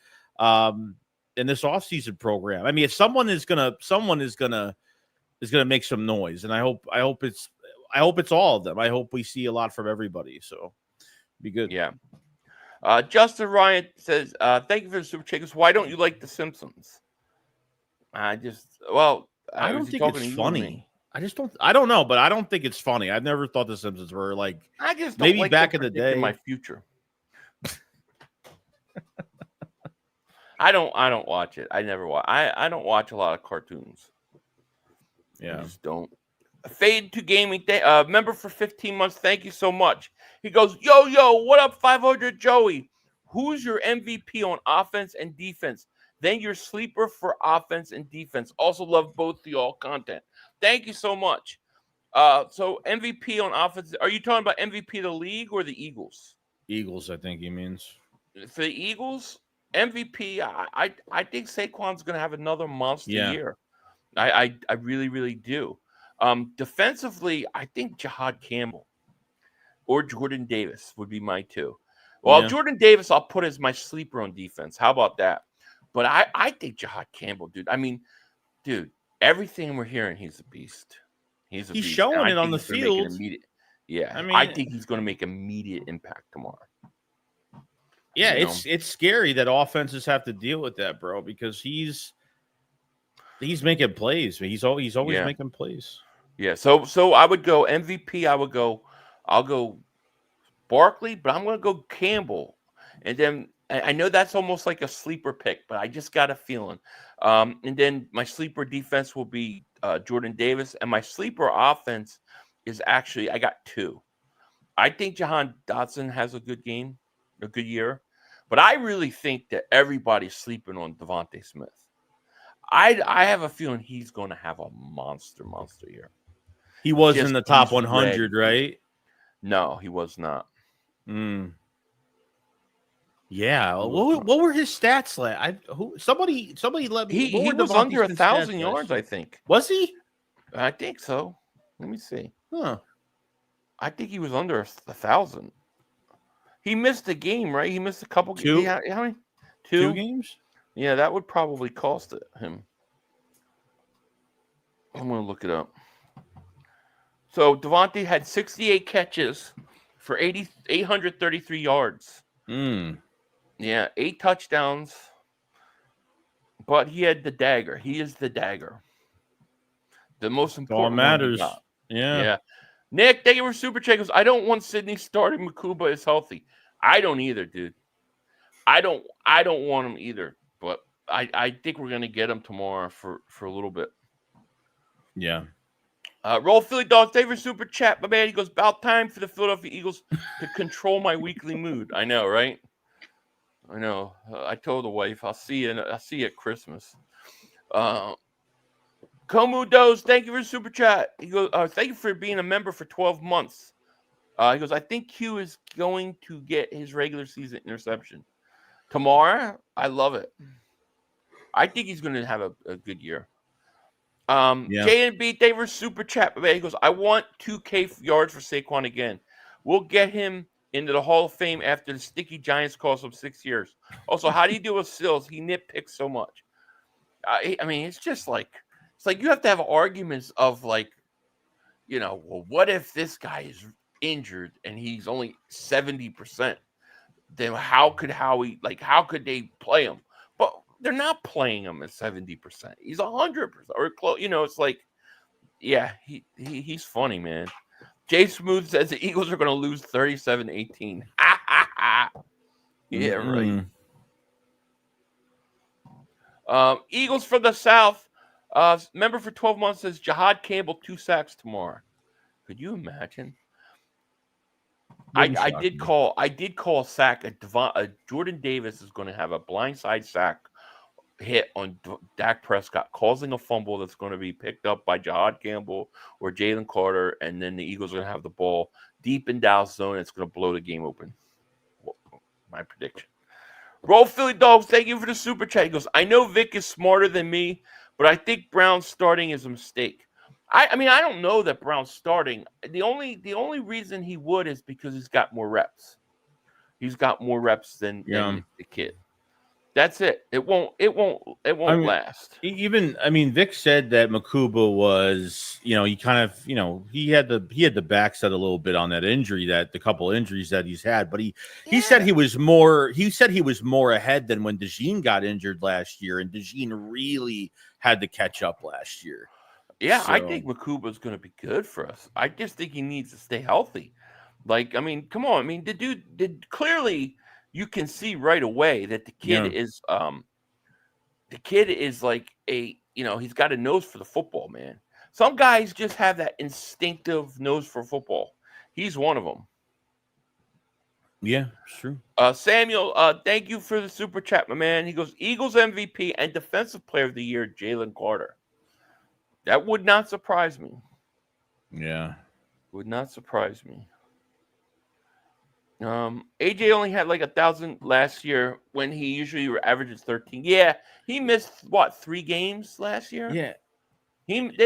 in this offseason program. I mean, if someone is gonna make some noise, and I hope it's all of them. I hope we see a lot from everybody. So be good. Yeah. Justin Ryan says, thank you for the super chat. Why don't you like The Simpsons? I don't think it's funny. I don't know, but I don't think it's funny. I've never thought The Simpsons were like. I just don't maybe like back in the day. My future. I don't watch it. I never watch. I don't watch a lot of cartoons. Yeah, I just don't. Fade to Gaming, member for 15 months. Thank you so much. He goes, yo, what up, 500 Joey? Who's your MVP on offense and defense? Then your sleeper for offense and defense. Also love both of y'all content. Thank you so much. So MVP on offense. Are you talking about MVP of the league or the Eagles? Eagles, I think he means. For the Eagles, MVP, I think Saquon's going to have another monster year. I really, really do. Defensively, I think Jihad Campbell or Jordan Davis would be my two. Well, Jordan Davis, I'll put as my sleeper on defense. How about that? But I think Jihad Campbell, dude. I mean, dude, everything we're hearing, he's a beast. He's showing it on the field. I think he's going to make immediate impact tomorrow. Yeah, it's scary that offenses have to deal with that, bro, because he's making plays. He's always making plays. Yeah, so I would go MVP. I'll go Barkley, but I'm going to go Campbell. And then I know that's almost like a sleeper pick, but I just got a feeling. And then my sleeper defense will be Jordan Davis, and my sleeper offense is actually, I got two. I think Jahan Dotson has a good game, a good year, but I really think that everybody's sleeping on Devontae Smith. I have a feeling he's going to have a monster year. He was Just in the top easily 100, right? No, he was not. Yeah. What were his stats like? Somebody let me. He What were was under Devontae Smith's stats 1,000 last yards, year? I think. Was he? I think so. Let me see. Huh. I think he was under 1,000. He missed a game, right? He missed a couple. Two? How many? Two games? Yeah, that would probably cost him. I'm going to look it up. So Devontae had 68 catches for 833 yards. Yeah, 8 touchdowns. But he had the dagger. He is the dagger. The most important All matters. one he got. Yeah. Nick, thank you for super chat. Goes, I don't want Sydney starting. Makuba is healthy. I don't either, dude. I don't want him either. But I think we're gonna get him tomorrow for a little bit. Yeah. Roll Philly Dogs, thank you for super chat, my man. He goes, about time for the Philadelphia Eagles to control my weekly mood. I know, right? I know. I told the wife, I'll see you at Christmas. Komu Does, thank you for super chat. He goes, thank you for being a member for 12 months. He goes, I think Q is going to get his regular season interception tomorrow. I love it. I think he's going to have a good year. J&B, thank you for super chat. He goes, I want 2K yards for Saquon again. We'll get him into the Hall of Fame after the sticky Giants cost him 6 years. Also, how do you deal with Sills? He nitpicks so much. I mean, it's just like, it's like you have to have arguments of like, well, what if this guy is injured and he's only 70%? Then how could they play him? But they're not playing him at 70%. He's 100% or close. It's like, yeah, he's funny, man. Jay Smooth says the Eagles are going to lose 37-18. Yeah, right. Eagles from the South. Member for 12 months says Jahad Campbell 2 sacks tomorrow. Could you imagine? I did call a sack. Jordan Davis is going to have a blindside sack hit on Dak Prescott, causing a fumble that's going to be picked up by Jahad Campbell or Jalen Carter, and then the Eagles are going to have the ball deep in Dallas zone. It's going to blow the game open. My prediction. Roll Philly Dogs, thank you for the super chat. He goes, I know Vic is smarter than me, but I think Brown's starting is a mistake. I mean, I don't know that Brown's starting. The only reason he would is because he's got more reps. He's got more reps than the kid. That's it. It won't last. Vic said that Makuba was, he kind of, he had the backset a little bit on that injury, that the couple injuries that he's had, but he said he was more ahead than when DeJean got injured last year, and DeJean really had to catch up last year. Yeah, so I think Makuba's going to be good for us. I just think he needs to stay healthy. Like, I mean, come on. I mean, the dude did clearly. You can see right away that the kid is like he's got a nose for the football, man. Some guys just have that instinctive nose for football. He's one of them. Yeah, true. Samuel, thank you for the super chat, my man. He goes, Eagles MVP and Defensive Player of the Year, Jalen Carter. That would not surprise me. Yeah. Would not surprise me. AJ only had like 1,000 last year when he usually averages 13. Yeah, he missed 3 games last year. Yeah,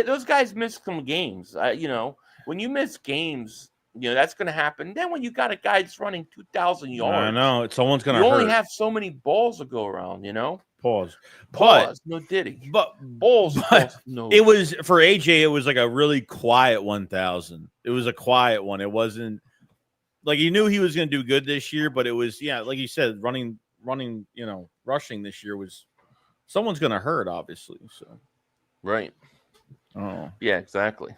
those guys missed some games. When you miss games, that's going to happen. Then when you got a guy that's running 2,000 yards, I know someone's going to. You only have so many balls to go around. Pause. No diddy. But balls. No. It was for AJ. It was like a really quiet 1,000. It was a quiet one. It wasn't. Like he knew he was going to do good this year, but it was, like you said, running, rushing this year was someone's going to hurt, obviously. So, right. Oh, yeah, exactly.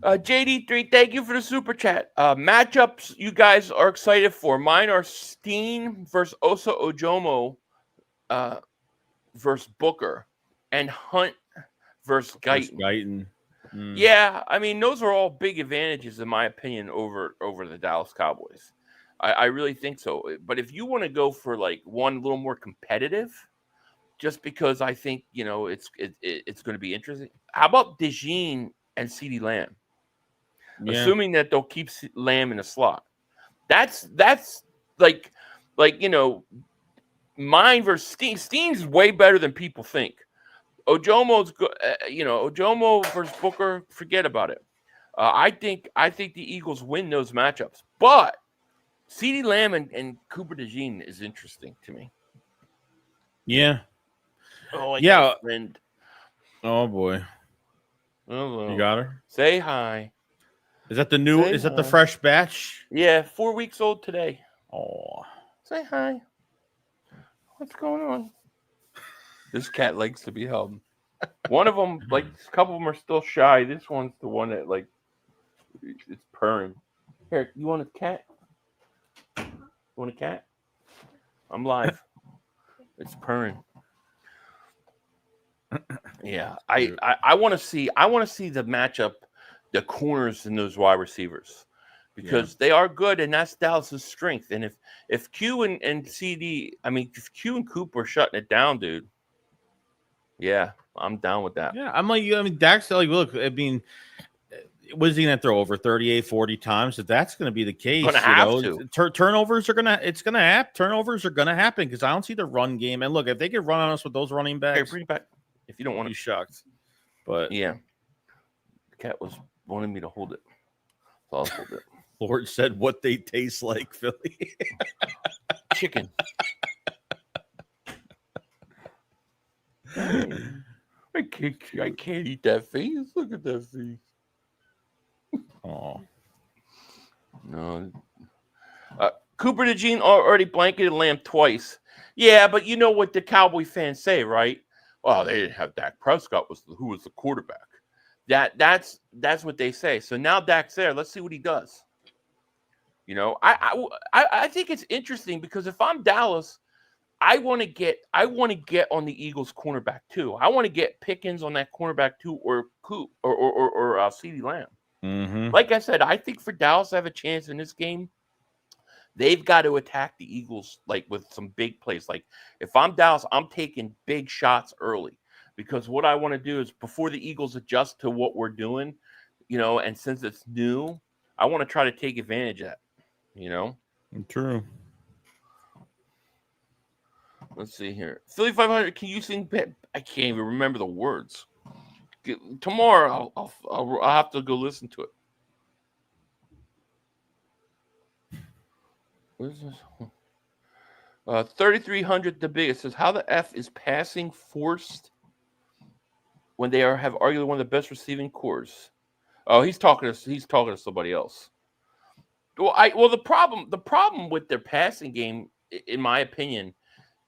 JD3, thank you for the super chat. Matchups you guys are excited for. Mine are Steen versus Osa Ojomo versus Booker, and Hunt versus Guyton. Yeah, I mean, those are all big advantages, in my opinion, over the Dallas Cowboys. I really think so. But if you want to go for like one a little more competitive, just because I think it's going to be interesting. How about DeJean and CeeDee Lamb, assuming that they'll keep Lamb in the slot. That's like mine versus Steen. Steen's way better than people think. Ojomo's good. Ojomo versus Booker, forget about it. I think the Eagles win those matchups, but CeeDee Lamb and Cooper DeJean is interesting to me. Yeah. Oh, yeah. Friend. Oh boy. Hello. You got her. Say hi. Is that the new? Is that the fresh batch? Yeah, 4 weeks old today. Oh. Say hi. What's going on? This cat likes to be held. One of them, like a couple of them, are still shy. This one's the one that it's purring. Here, you want a cat? You want a cat? I'm live. It's purring. Yeah, I want to see the matchup, the corners and those wide receivers, because they are good, and that's Dallas's strength. And if Q and CD, if Q and Coop are shutting it down, dude, yeah, I'm down with that. Yeah, I'm like, Dak's like, look, was he going to throw over 38, 40 times? If that's going to be the case, turnovers are going to happen. Turnovers are going to happen because I don't see the run game. And look, if they could run on us with those running backs, hey, bring it back. If you don't want to be shocked. But yeah, the cat was wanting me to hold it. So I'll hold it. Lord said what they taste like, Philly. Chicken. I can't eat that face. Look at that face. Oh. No. Cooper DeJean already blanketed Lamb twice. Yeah, but you know what the Cowboy fans say, right? Well, they didn't have Dak Prescott who was the quarterback. That's what they say. So now Dak's there. Let's see what he does. I think it's interesting because if I'm Dallas, I want to get on the Eagles cornerback too. I want to get Pickens on that cornerback too, or Coop or CeeDee Lamb. Mm-hmm. Like I said, I think for Dallas to have a chance in this game, they've got to attack the Eagles with some big plays. Like if I'm Dallas, I'm taking big shots early because what I want to do is before the Eagles adjust to what we're doing, and since it's new, I want to try to take advantage of that. True. Let's see here. Philly 500, can you sing? I can't even remember the words. Tomorrow, I'll have to go listen to it. What is this? 3,300, the biggest, says, how the F is passing forced when they have arguably one of the best receiving cores? Oh, he's talking to somebody else. Well, the problem with their passing game, in my opinion,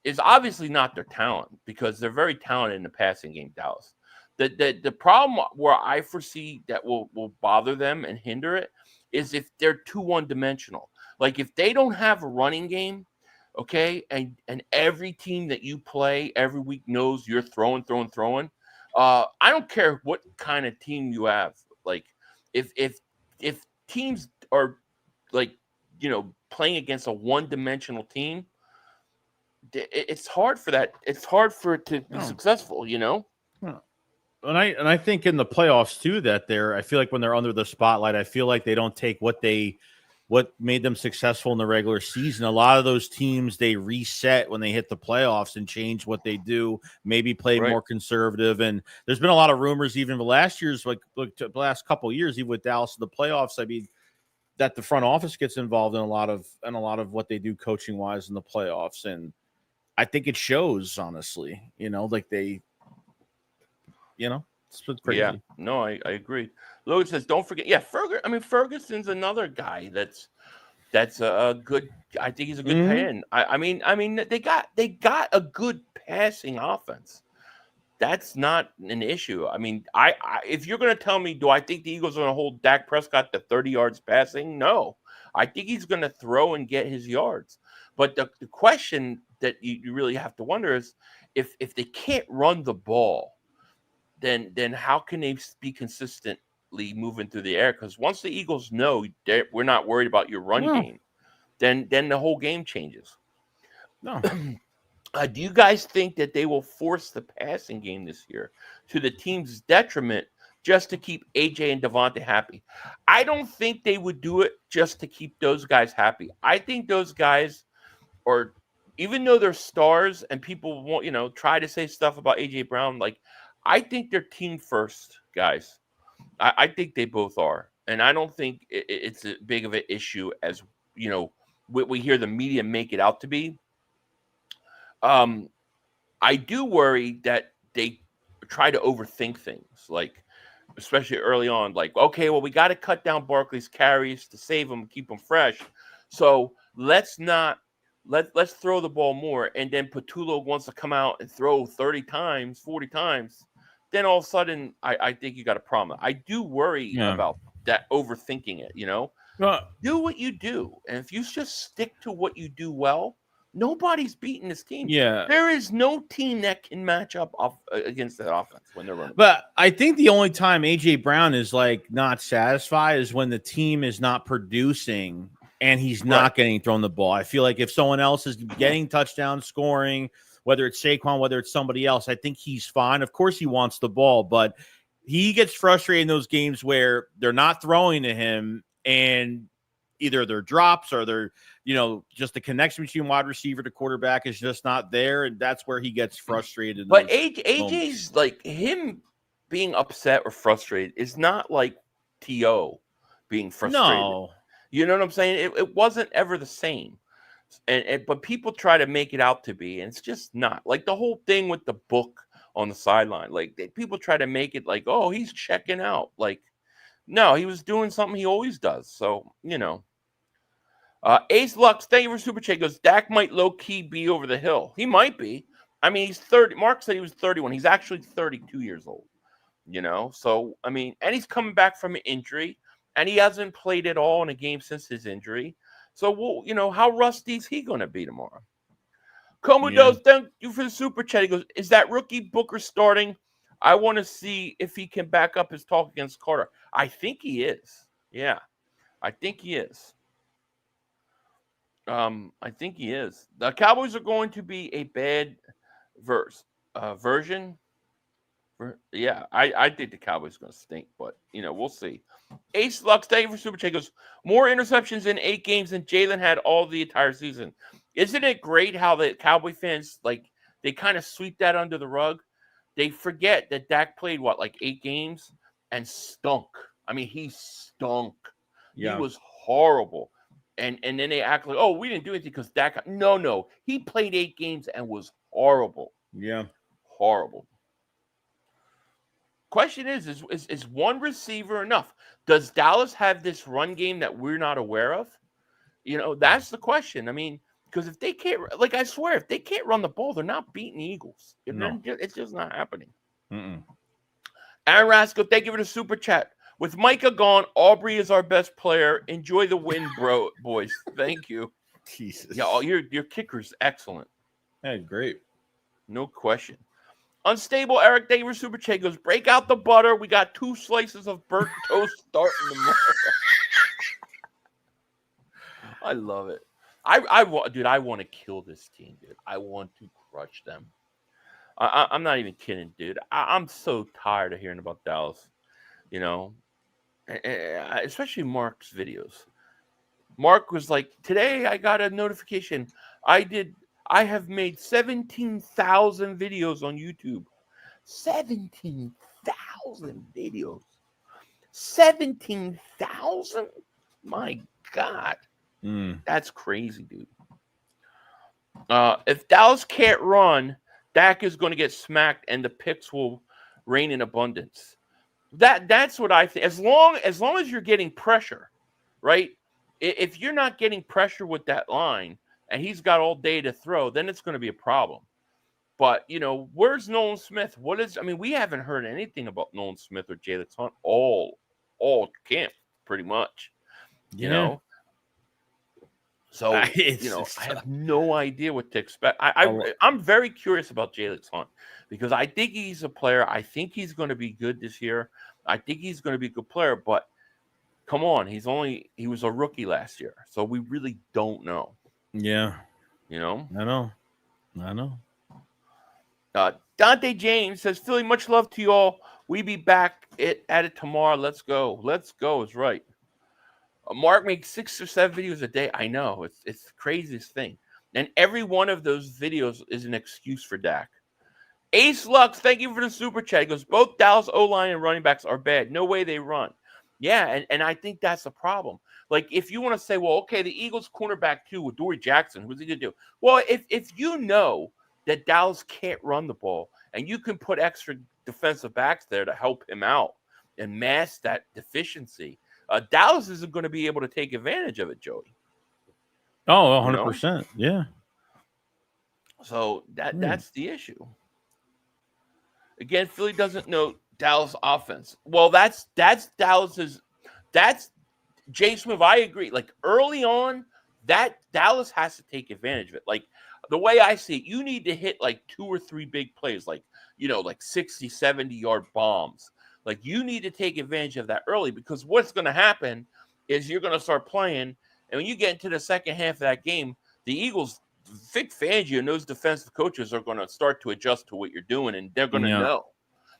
is obviously not their talent because they're very talented in the passing game, Dallas. The problem where I foresee that will bother them and hinder it is if they're too one-dimensional. Like if they don't have a running game, okay, and every team that you play every week knows you're throwing. I don't care what kind of team you have. Like if teams are playing against a one-dimensional team, it's hard for that. It's hard for it to be successful, And I think in the playoffs too that I feel like when they're under the spotlight, I feel like they don't take what made them successful in the regular season. A lot of those teams, they reset when they hit the playoffs and change what they do, maybe play more conservative. And there's been a lot of rumors even the last year's, the last couple of years, even with Dallas in the playoffs. I mean, that the front office gets involved in a lot of what they do coaching wise in the playoffs. And I think it shows, honestly, it's been crazy. Yeah, no, I agree. Logan says, don't forget. Yeah, Ferguson's another guy that's a good. I think he's a good tight end. I mean, they got a good passing offense. That's not an issue. I mean, if you're going to tell me, do I think the Eagles are going to hold Dak Prescott to 30 yards passing? No, I think he's going to throw and get his yards. But the question that you really have to wonder is if they can't run the ball, then how can they be consistently moving through the air? Because once the Eagles know we're not worried about your run game, then the whole game changes. No. Do you guys think that they will force the passing game this year to the team's detriment just to keep AJ and Devontae happy. I don't think they would do it just to keep those guys happy. I think those guys are, even though they're stars and people won't, try to say stuff about AJ Brown, like, I think they're team first guys. I think they both are. And I don't think it's as big of an issue as, we hear the media make it out to be. I do worry that they try to overthink things, like, especially early on, like, okay, well, we got to cut down Barkley's carries to save him, keep him fresh. So let's throw the ball more. And then Patullo wants to come out and throw 30 times, 40 times. Then all of a sudden, I think you got a problem. I do worry about that, overthinking it, do what you do. And if you just stick to what you do well, nobody's beating this team. Yeah. There is no team that can match up against that offense when they're running. But I think the only time AJ Brown is like not satisfied is when the team is not producing and he's not getting thrown the ball. I feel like if someone else is getting touchdowns, scoring, whether it's Saquon, whether it's somebody else, I think he's fine. Of course he wants the ball, but he gets frustrated in those games where they're not throwing to him and either their drops or their, just the connection between wide receiver to quarterback is just not there. And that's where he gets frustrated. But AJ's like, him being upset or frustrated is not like T.O. being frustrated. No. You know what I'm saying? It wasn't ever the same. But people try to make it out to be, and it's just not. Like the whole thing with the book on the sideline. Like people try to make it like, oh, he's checking out. Like, no, he was doing something he always does. So, Ace Lux, thank you for Super Chat. Goes, Dak might low-key be over the hill. He might be. I mean, he's 30. Mark said he was 31. He's actually 32 years old. So, I mean, and he's coming back from an injury, and he hasn't played at all in a game since his injury. So, how rusty is he going to be tomorrow? Komodos, thank you for the Super Chat. He goes, is that rookie Booker starting? I want to see if he can back up his talk against Carter. I think he is. Yeah, I think he is. I think he is. The Cowboys are going to be a bad version. Yeah, I think the Cowboys are going to stink, but, we'll see. Ace Lux, thank you for Super Chat. Goes, more interceptions in 8 games than Jalen had all the entire season. Isn't it great how the Cowboy fans, like, they kind of sweep that under the rug? They forget that Dak played, 8 games and stunk. I mean, he stunk. Yeah. He was horrible. And then they act like, oh, we didn't do anything because Dak. No. He played 8 games and was horrible. Yeah. Horrible. Question is one receiver enough? Does Dallas have this run game that we're not aware of? That's the question. I mean, because if they can't, like, I swear, if they can't run the ball, they're not beating the Eagles. It's just not happening. Aaron Rasco, thank you for the Super Chat. With Micah gone, Aubrey is our best player. Enjoy the win, boys. Thank you. Jesus. Yeah, your kicker's excellent. Hey, great. No question. Unstable Eric, thank you for Super Chat. Goes, break out the butter. We got 2 slices of burnt toast starting tomorrow. I love it. I want to kill this team, dude. I want to crush them. I'm not even kidding, dude. I'm so tired of hearing about Dallas. Especially Mark's videos. Mark was like, today I got a notification. I have made 17,000 videos on YouTube. 17,000 videos. 17,000? My God. That's crazy, dude. If Dallas can't run, Dak is going to get smacked and the picks will rain in abundance. That's what I think. As long as you're getting pressure, right? If you're not getting pressure with that line and he's got all day to throw, then it's going to be a problem. But, where's Nolan Smith? We haven't heard anything about Nolan Smith or Jalen Hunt all camp, pretty much. You know? So, I have no idea what to expect. I'm very curious about Jalen Hunt because I think he's a player. I think he's going to be good this year. I think he's going to be a good player, but come on, he was a rookie last year, so we really don't know. Yeah. I know. Dante James says, Philly, much love to you all. We be back at it tomorrow. Let's go. Let's go is right. Mark makes 6 or 7 videos a day. I know. It's the craziest thing. And every one of those videos is an excuse for Dak. Ace Lux, thank you for the super chat. He goes, both Dallas O-line and running backs are bad. No way they run. Yeah, and I think that's the problem. Like, if you want to say, well, okay, the Eagles cornerback too with Dory Jackson, who's he going to do? Well, if you know that Dallas can't run the ball and you can put extra defensive backs there to help him out and mask that deficiency, Dallas isn't going to be able to take advantage of it, Joey. Oh, 100%. Yeah. So that's the issue. Again, Philly doesn't know Dallas offense. Well, that's Dallas's. That's Jay Smith. I agree. Like early on, that Dallas has to take advantage of it. Like the way I see it, you need to hit like 2 or 3 big plays, like like 60, 70-yard bombs. Like you need to take advantage of that early because what's going to happen is you're going to start playing, and when you get into the second half of that game, the Eagles. Vic Fangio and those defensive coaches are going to start to adjust to what you're doing, and they're going to know.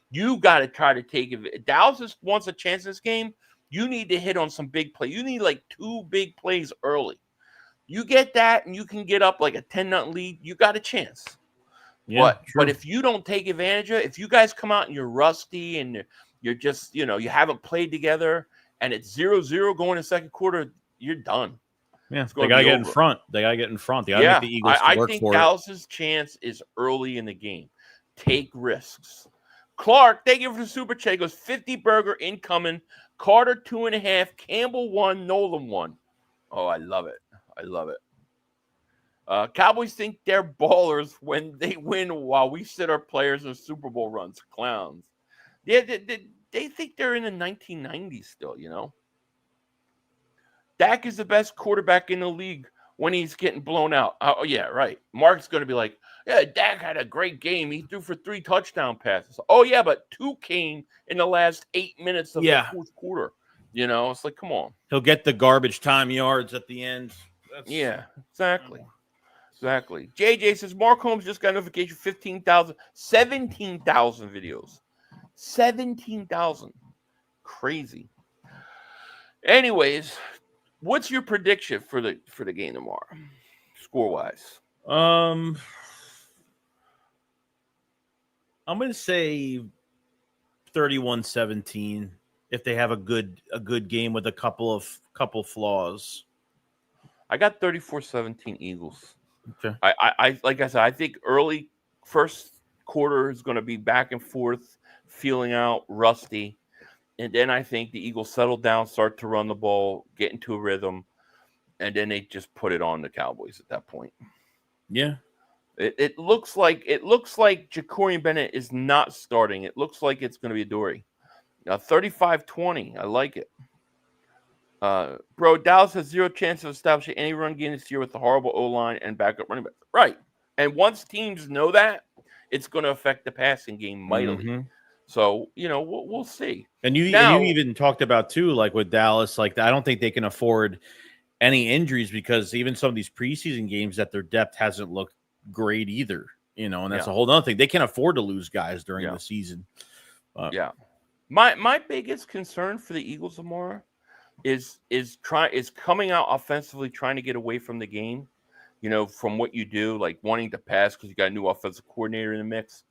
You got to try to take it. Dallas wants a chance in this game. You need to hit on some big play. You need like 2 big plays early. You get that, and you can get up like a 10-0 lead. You got a chance. Yeah, but if you don't take advantage of it, if you guys come out and you're rusty and you're just you haven't played together, and it's 0-0 going in second quarter, you're done. Yeah, they got to get in front. They got to get in front. They got to make the Eagles work for it. I think Dallas's chance is early in the game. Take risks. Clark, thank you for the super chat. He goes 50 burger incoming. Carter 2.5. Campbell 1. Nolan 1. Oh, I love it. I love it. Cowboys think they're ballers when they win while we sit our players in Super Bowl runs. Clowns. Yeah, they think they're in the 1990s still, Dak is the best quarterback in the league when he's getting blown out. Oh, yeah, right. Mark's going to be like, yeah, Dak had a great game. He threw for 3 touchdown passes. Oh, yeah, but 2 came in the last 8 minutes of the fourth quarter. It's like, come on. He'll get the garbage time yards at the end. Yeah, exactly. Exactly. JJ says, Mark Holmes just got a notification, 17,000 videos. 17,000. Crazy. Anyways, what's your prediction for the game tomorrow, score-wise? I'm going to say 31-17 if they have a good game with a couple flaws. I got 34-17 Eagles. Okay. I like I said, I think early first quarter is going to be back and forth, feeling out, rusty. And then I think the Eagles settle down, start to run the ball, get into a rhythm, and then they just put it on the Cowboys at that point. Yeah. It looks like Ja'Cory Bennett is not starting. It looks like it's going to be a Dory. 35-20. I like it. Bro, Dallas has 0 chance of establishing any run game this year with the horrible O-line and backup running back. Right. And once teams know that, it's going to affect the passing game mightily. Mm-hmm. So, we'll see. And you even talked about, too, like with Dallas, like I don't think they can afford any injuries because even some of these preseason games that their depth hasn't looked great either, and that's a whole other thing. They can't afford to lose guys during the season. My biggest concern for the Eagles tomorrow is coming out offensively, trying to get away from the game, from what you do, like wanting to pass because you got a new offensive coordinator in the mix,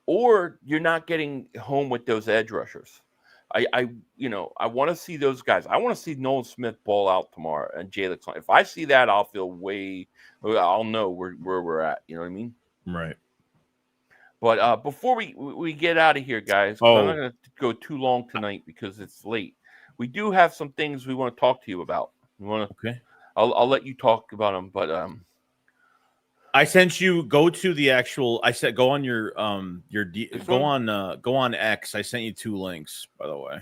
or you're not getting home with those edge rushers. I want to see those guys. I want to see Nolan Smith ball out tomorrow and Jalen. If I see that, I'll know where we're at. You know what I mean? Right. But before we get out of here, guys, I'm not going to go too long tonight because it's late. We do have some things we want to talk to you about. Okay. I'll let you talk about them, but I sent you go to the actual. I said go on your go on X. I sent you 2 links, by the way.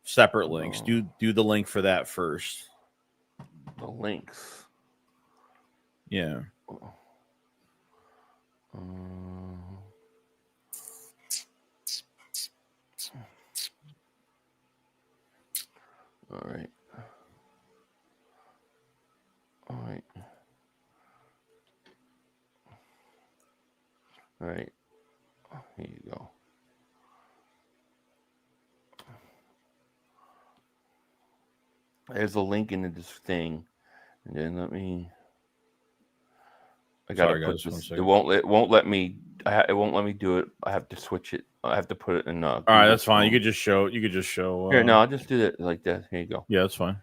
Separate links. Do the link for that first. The links. Yeah. All right. All right. Here you go. There's a link in this thing. And then let me. I gotta put this. It won't let me. It won't let me do it. I have to switch it. I have to put it in. All right, that's fine. You could just show. Here, no, I'll just do it like that. Here you go. Yeah, that's fine.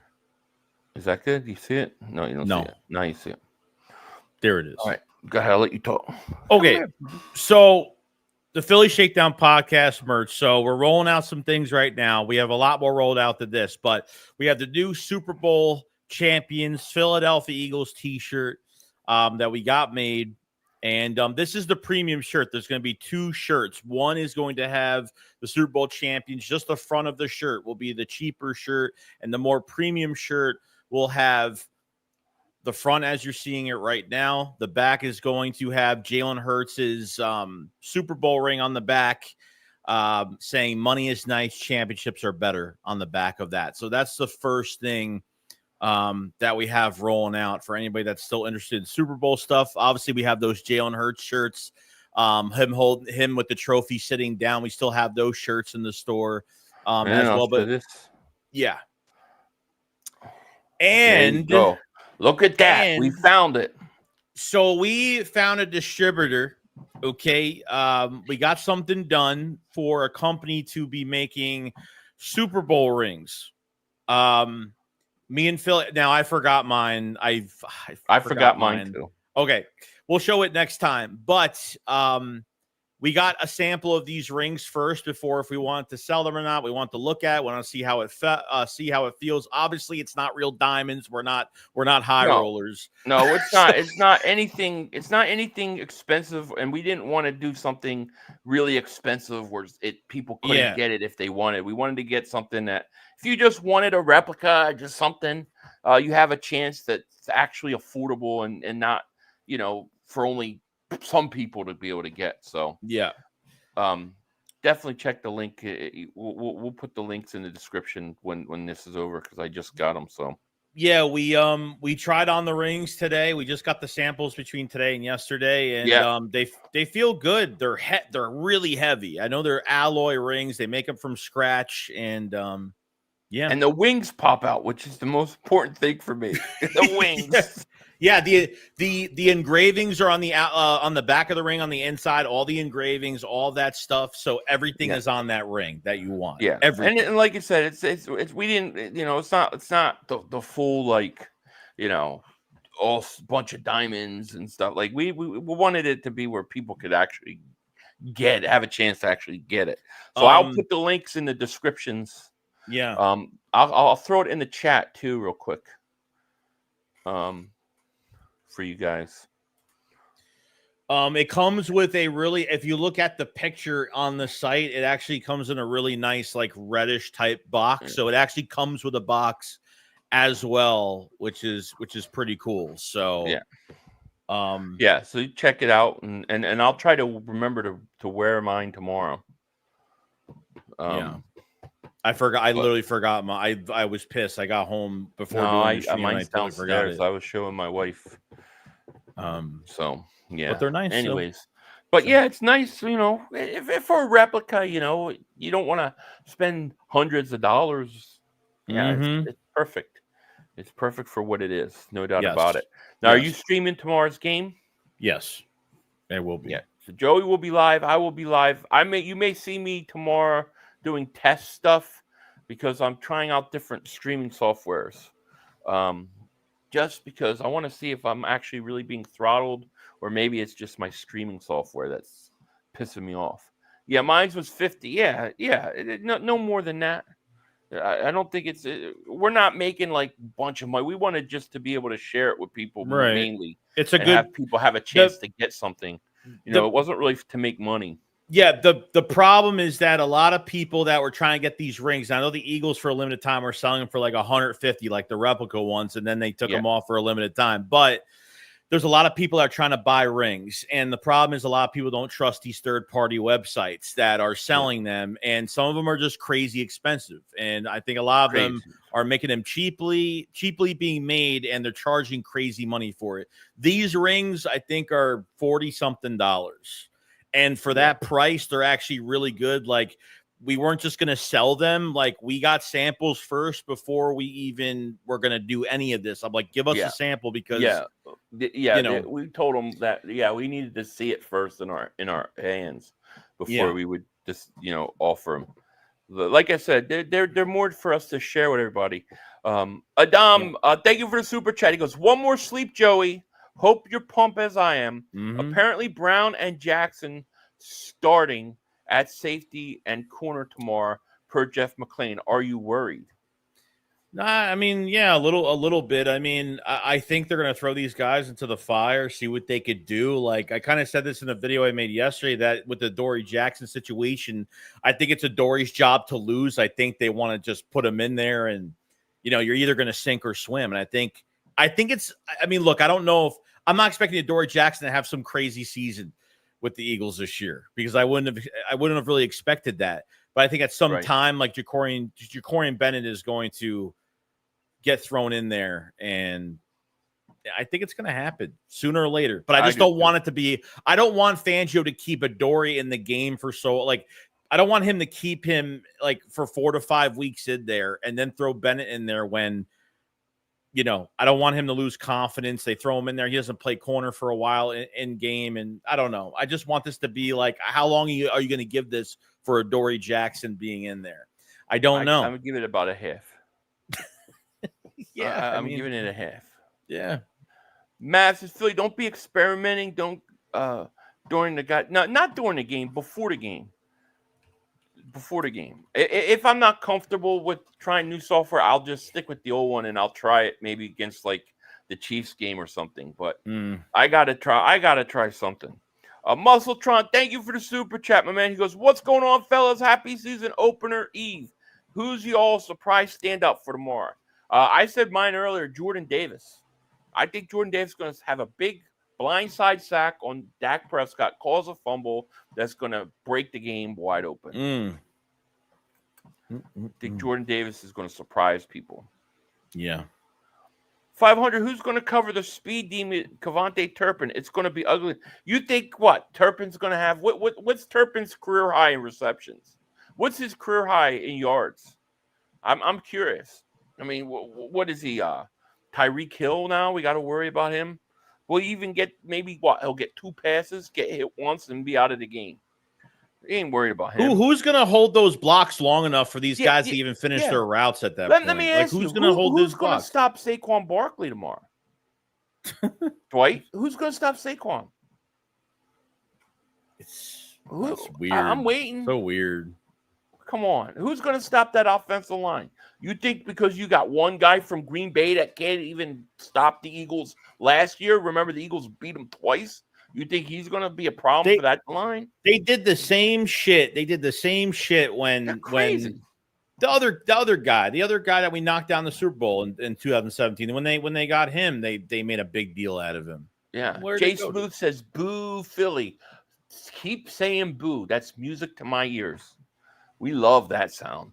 Is that good? Do you see it? No, you don't see it. Now you see it. There it is. All right. Go ahead. I'll let you talk. Okay. So the Philly Shakedown podcast merch. So we're rolling out some things right now. We have a lot more rolled out than this, but we have the new Super Bowl champions Philadelphia Eagles t-shirt that we got made. And this is the premium shirt. There's going to be 2 shirts. One is going to have the Super Bowl champions. Just the front of the shirt will be the cheaper shirt. And the more premium shirt will have the front as you're seeing it right now. The back is going to have Jalen Hurts' Super Bowl ring on the back, saying money is nice, championships are better on the back of that. So that's the first thing that we have rolling out for anybody that's still interested in Super Bowl stuff. Obviously, we have those Jalen Hurts shirts, him with the trophy sitting down. We still have those shirts in the store as well. But yeah. And look at that. We found it. So we found a distributor. Okay. We got something done for a company to be making Super Bowl rings. Me and Phil. Now I forgot mine. I forgot mine too. Okay. We'll show it next time. But we got a sample of these rings first before if we want to sell them or not. We want to look at it. We want to see how it feels. Obviously, it's not real diamonds. We're not high rollers. No, it's not. It's not anything. It's not anything expensive, and we didn't want to do something really expensive where people couldn't get it if they wanted. We wanted to get something that if you just wanted a replica, just something, you have a chance that's actually affordable and not, for only some people to be able to get. So definitely check the link. We'll put the links in the description when this is over because I just got them. So yeah, we tried on the rings today. We just got the samples between today and yesterday, and they feel good. They're really heavy. I know they're alloy rings. They make them from scratch, and and the wings pop out, which is the most important thing for me. The wings. Yeah, the engravings are on the back of the ring on the inside. All the engravings, all that stuff. So everything is on that ring that you want. Yeah, everything. And like you said, it's we didn't, it's not the full all bunch of diamonds and stuff. Like we wanted it to be where people could actually have a chance to actually get it. So I'll put the links in the descriptions. Yeah. I'll throw it in the chat too, real quick. For you guys. It comes with if you look at the picture on the site, it actually comes in a really nice, like reddish type box. So it actually comes with a box as well, which is pretty cool. So so you check it out and I'll try to remember to wear mine tomorrow. I forgot. I literally forgot I was pissed. I got home before doing the stream. Mine's downstairs. I was showing my wife. So yeah, but they're nice. Anyways, but yeah, it's nice. If for a replica, you don't want to spend hundreds of dollars. Yeah, it's perfect. It's perfect for what it is. No doubt about it. Now, are you streaming tomorrow's game? Yes, it will be. Yeah. So Joey will be live. I will be live. You may see me tomorrow doing test stuff because I'm trying out different streaming softwares. Just because I want to see if I'm actually really being throttled or maybe it's just my streaming software that's pissing me off. Yeah, mine was 50. Yeah. No more than that. I don't think we're not making like a bunch of money. We wanted just to be able to share it with people mainly. It's have people have a chance to get something. It wasn't really to make money. Yeah, the problem is that a lot of people that were trying to get these rings, I know the Eagles for a limited time were selling them for like 150, like the replica ones, and then they took them off for a limited time. But there's a lot of people that are trying to buy rings, and the problem is a lot of people don't trust these third-party websites that are selling them, and some of them are just crazy expensive. And I think a lot of them are making them cheaply being made, and they're charging crazy money for it. These rings, I think, are $40-something. And for that price, they're actually really good. Like, we weren't just going to sell them. Like, we got samples first before we even were going to do any of this. I'm like, give us a sample because, we told them that, we needed to see it first in our hands before we would just, offer them. Like I said, they're more for us to share with everybody. Adam, thank you for the super chat. He goes, one more sleep, Joey. Hope you're pumped as I am. Apparently, Brown and Jackson starting at safety and corner tomorrow, per Jeff McClain. Are you worried? Nah, I mean, a little bit. I mean, I think they're going to throw these guys into the fire, see what they could do. Like, I kind of said this in a video I made yesterday, that with the Dory Jackson situation, I think it's a Dory's job to lose. I think they want to just put him in there, and you're either going to sink or swim. And I think it's. I mean, look, I don't know if I'm not expecting a Dory Jackson to have some crazy season with the Eagles this year, because I wouldn't have really expected that. But I think at some time, like Jacorian Bennett is going to get thrown in there, and I think it's going to happen sooner or later. But I just don't want it to be. I don't want Fangio to keep a Dory in the game for I don't want him to keep him like for 4 to 5 weeks in there and then throw Bennett in there when. I don't want him to lose confidence. They throw him in there. He doesn't play corner for a while in game. And I don't know. I just want this to be like, how long are you going to give this for a Dory Jackson being in there? I don't know. I'm going to give it about a half. I'm giving it a half. Yeah. Matt says, Philly, don't be experimenting. Don't during the not during the game, before the game. Before the game. If I'm not comfortable with trying new software, I'll just stick with the old one and I'll try it maybe against like the Chiefs game or something. But I gotta try something. Muscletron, thank you for the super chat, my man. He goes, what's going on, fellas? Happy season opener eve. Who's y'all surprise stand up for tomorrow? I said mine earlier, Jordan Davis. I think Jordan Davis is going to have a big blindside sack on Dak Prescott, cause a fumble that's going to break the game wide open. I think Jordan Davis is going to surprise people. Yeah. 500, who's going to cover the speed demon, Cavante Turpin? It's going to be ugly. You think what? Turpin's going to have – what's Turpin's career high in receptions? What's his career high in yards? I'm curious. I mean, what is he? Tyreek Hill now? We got to worry about him. Will he even get maybe what? He'll get 2 passes, get hit once, and be out of the game. He ain't worried about him. Who's going to hold those blocks long enough for these guys to even finish their routes at that point? Let me ask you, who's going to stop Saquon Barkley tomorrow? Dwight? Who's going to stop Saquon? That's weird. I'm waiting. So weird. Come on. Who's going to stop that offensive line? You think because you got one guy from Green Bay that can't even stop the Eagles last year? Remember, the Eagles beat them twice? You think he's going to be a problem for that line? They did the same shit. When the other guy that we knocked down the Super Bowl in 2017. When they got him, they made a big deal out of him. Yeah. Jay Smooth says, boo, Philly. Keep saying boo. That's music to my ears. We love that sound.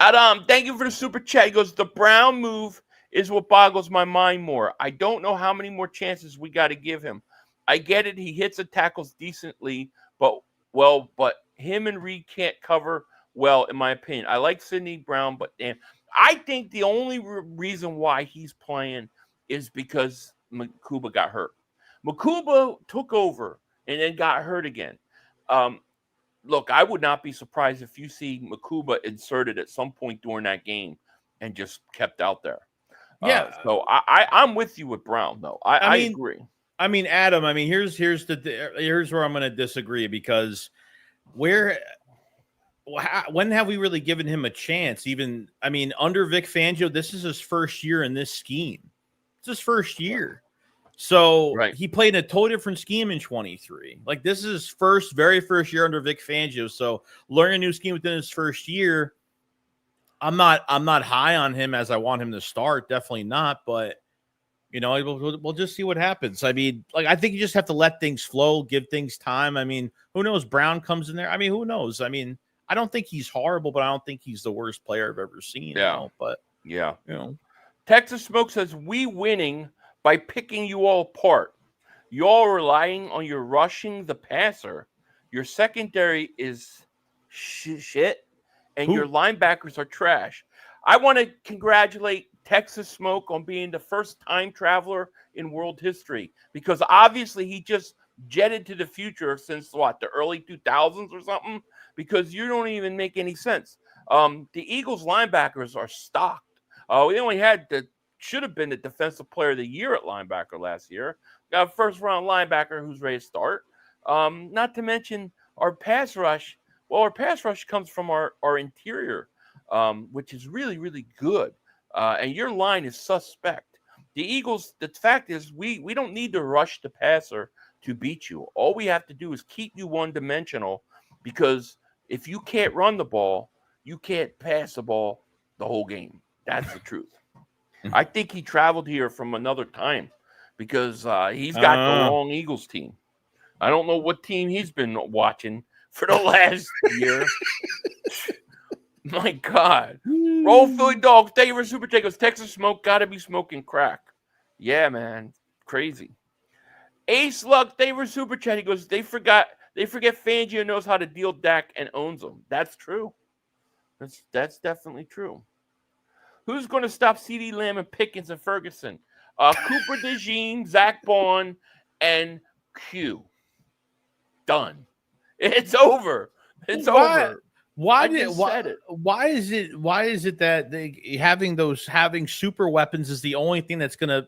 Adam, thank you for the super chat. He goes, the Brown move is what boggles my mind more. I don't know how many more chances we got to give him. I get it. He hits the tackles decently, but him and Reed can't cover well, in my opinion. I like Sidney Brown, but damn, I think the only reason why he's playing is because Makuba got hurt. Makuba took over and then got hurt again. Look, I would not be surprised if you see Makuba inserted at some point during that game and just kept out there. Yeah. So I'm with you with Brown, though. I agree. I mean, Adam. I mean, here's where I'm going to disagree, because when have we really given him a chance? Even, I mean, under Vic Fangio, this is his first year in this scheme. It's his first year. So he played in a totally different scheme in 23. Like, this is his very first year under Vic Fangio. So learning a new scheme within his first year, I'm not high on him as I want him to start. Definitely not. But we'll just see what happens. I mean, like, I think you just have to let things flow, give things time. I mean, who knows? Brown comes in there. I mean, who knows? I mean, I don't think he's horrible, but I don't think he's the worst player I've ever seen. Texas Smoke says, we winning by picking you all apart. You all relying on your rushing the passer. Your secondary is shit, and your linebackers are trash. I want to congratulate Texas Smoke on being the first time traveler in world history, because obviously he just jetted to the future since the early 2000s or something, because you don't even make any sense. The Eagles linebackers are stocked. We only had should have been the defensive player of the year at linebacker last year. Got a first round linebacker who's ready to start. Not to mention our pass rush. Well, our pass rush comes from our interior, which is really, really good. And your line is suspect. The Eagles, the fact is, we don't need to rush the passer to beat you. All we have to do is keep you one-dimensional, because if you can't run the ball, you can't pass the ball the whole game. That's the truth. I think he traveled here from another time, because he's got the wrong Eagles team. I don't know what team he's been watching for the last year. My God. Roll Philly Dogs. Thank you for Super Jacobs. Texas Smoke got to be smoking crack. Yeah, man. Crazy. Ace Luck. Thank you for Super Chat. He goes, they forget Fangio knows how to deal Dak and owns them. That's true. That's definitely true. Who's going to stop CeeDee Lamb and Pickens and Ferguson? Cooper DeJean, Zach Bond, and Q. Done. It's over. It's over. Why is it that having super weapons is the only thing that's gonna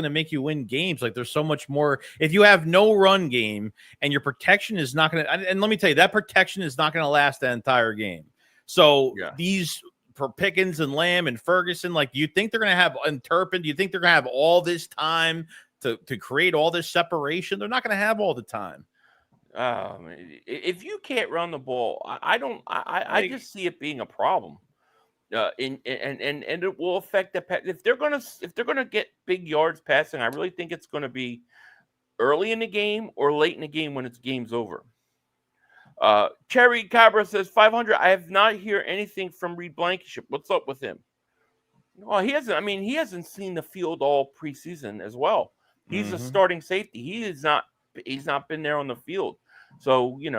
make you win games? Like, there's so much more. If you have no run game and your protection is not gonna, and let me tell you, that protection is not gonna last the entire game. So these for Pickens and Lamb and Ferguson, like, do you think they're gonna have Turpin? Do you think they're gonna have all this time to create all this separation? They're not gonna have all the time. If you can't run the ball, I just see it being a problem. And it will affect if they're gonna get big yards passing. I really think it's gonna be early in the game or late in the game when game's over. Cherry Cabra says 500. I have not heard anything from Reed Blankenship. What's up with him? Well, he hasn't. I mean, he hasn't seen the field all preseason as well. He's a starting safety. He's not been there on the field. So, you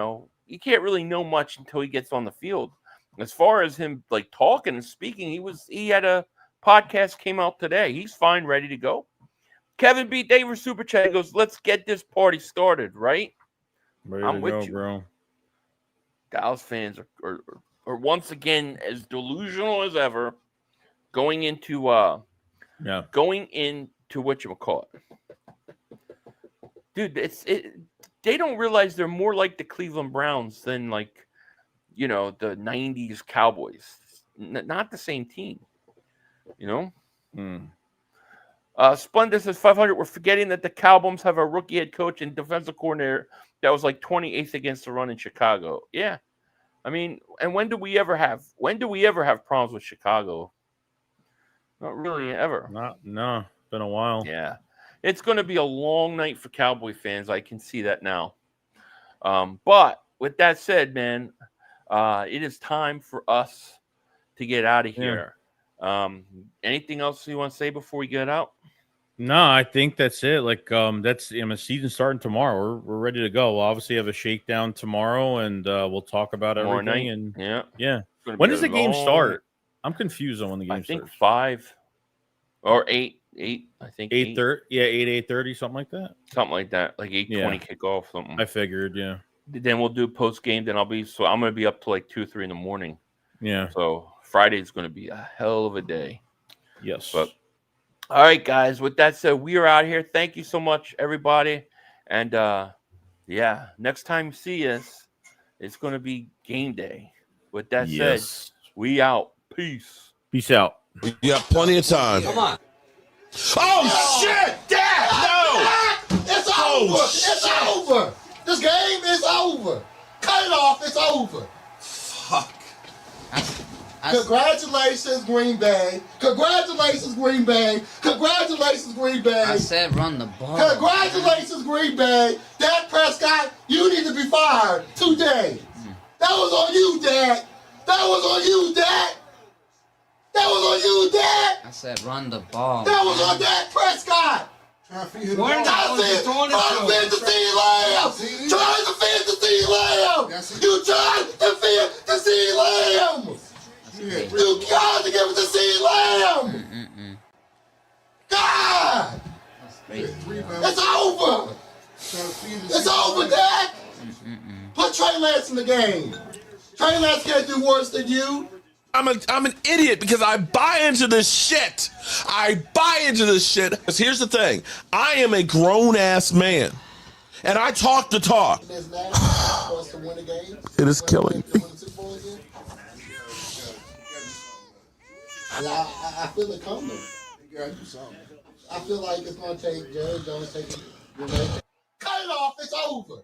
can't really know much until he gets on the field. As far as him like talking and speaking, he had a podcast came out today. He's fine, ready to go. Kevin B. Davis Super Chat goes, let's get this party started, right? I'm with you, bro. Dallas fans are once again as delusional as ever, going into whatchamacallit. Dude, they don't realize they're more like the Cleveland Browns than the 90s Cowboys. Not the same team, Splendid says 500. We're forgetting that the Cowboys have a rookie head coach and defensive coordinator that was like 28th against the run in Chicago. Yeah. I mean, and when do we ever have problems with Chicago? Not really ever. No, been a while. Yeah. It's going to be a long night for Cowboy fans. I can see that now. But with that said, man, it is time for us to get out of here. Anything else you want to say before we get out? No, I think that's it. Like, that's season starting tomorrow. We're ready to go. We'll obviously have a shakedown tomorrow, and we'll talk about everything. And yeah. When does the game start? I'm confused on when the game starts. I think 5 or 8. I think 8:30. Yeah, 8:30, something like that. Something like that, like 8:20 kickoff, something. I figured, yeah. Then we'll do post game. Then I'm gonna be up to like 2 or 3 in the morning. Yeah. So Friday's gonna be a hell of a day. Yes. But all right, guys. With that said, we are out here. Thank you so much, everybody. And next time you see us, it's gonna be game day. With that said, we out. Peace. Peace out. You have plenty of time. Come on. Oh, shit! Dad! No! It's over! It's over! This game is over! Cut it off! It's over! Fuck. Congratulations, Green Bay! Congratulations, Green Bay! Congratulations, Green Bay! I said run the ball. Congratulations, Green Bay! Dak Prescott, you need to be fired today! That was on you, Dad! That was on you, Dad! That was on you, Dad! I said run the ball. That was on Dak Prescott! Trying to feed the seed lamb. Trying to feed the seed lamb. You trying to feed the seed lamb. You got to give it the seed lamb. God. It's over. It's over, Dak. Put Trey Lance in the game. Trey Lance can't do worse than you. I'm an idiot because I buy into this shit. I buy into this shit. Because here's the thing. I am a grown-ass man. And I talk the talk. It is killing me. I feel it coming. I feel like it's going to take Jerry Jones taking. Cut it off. It's over.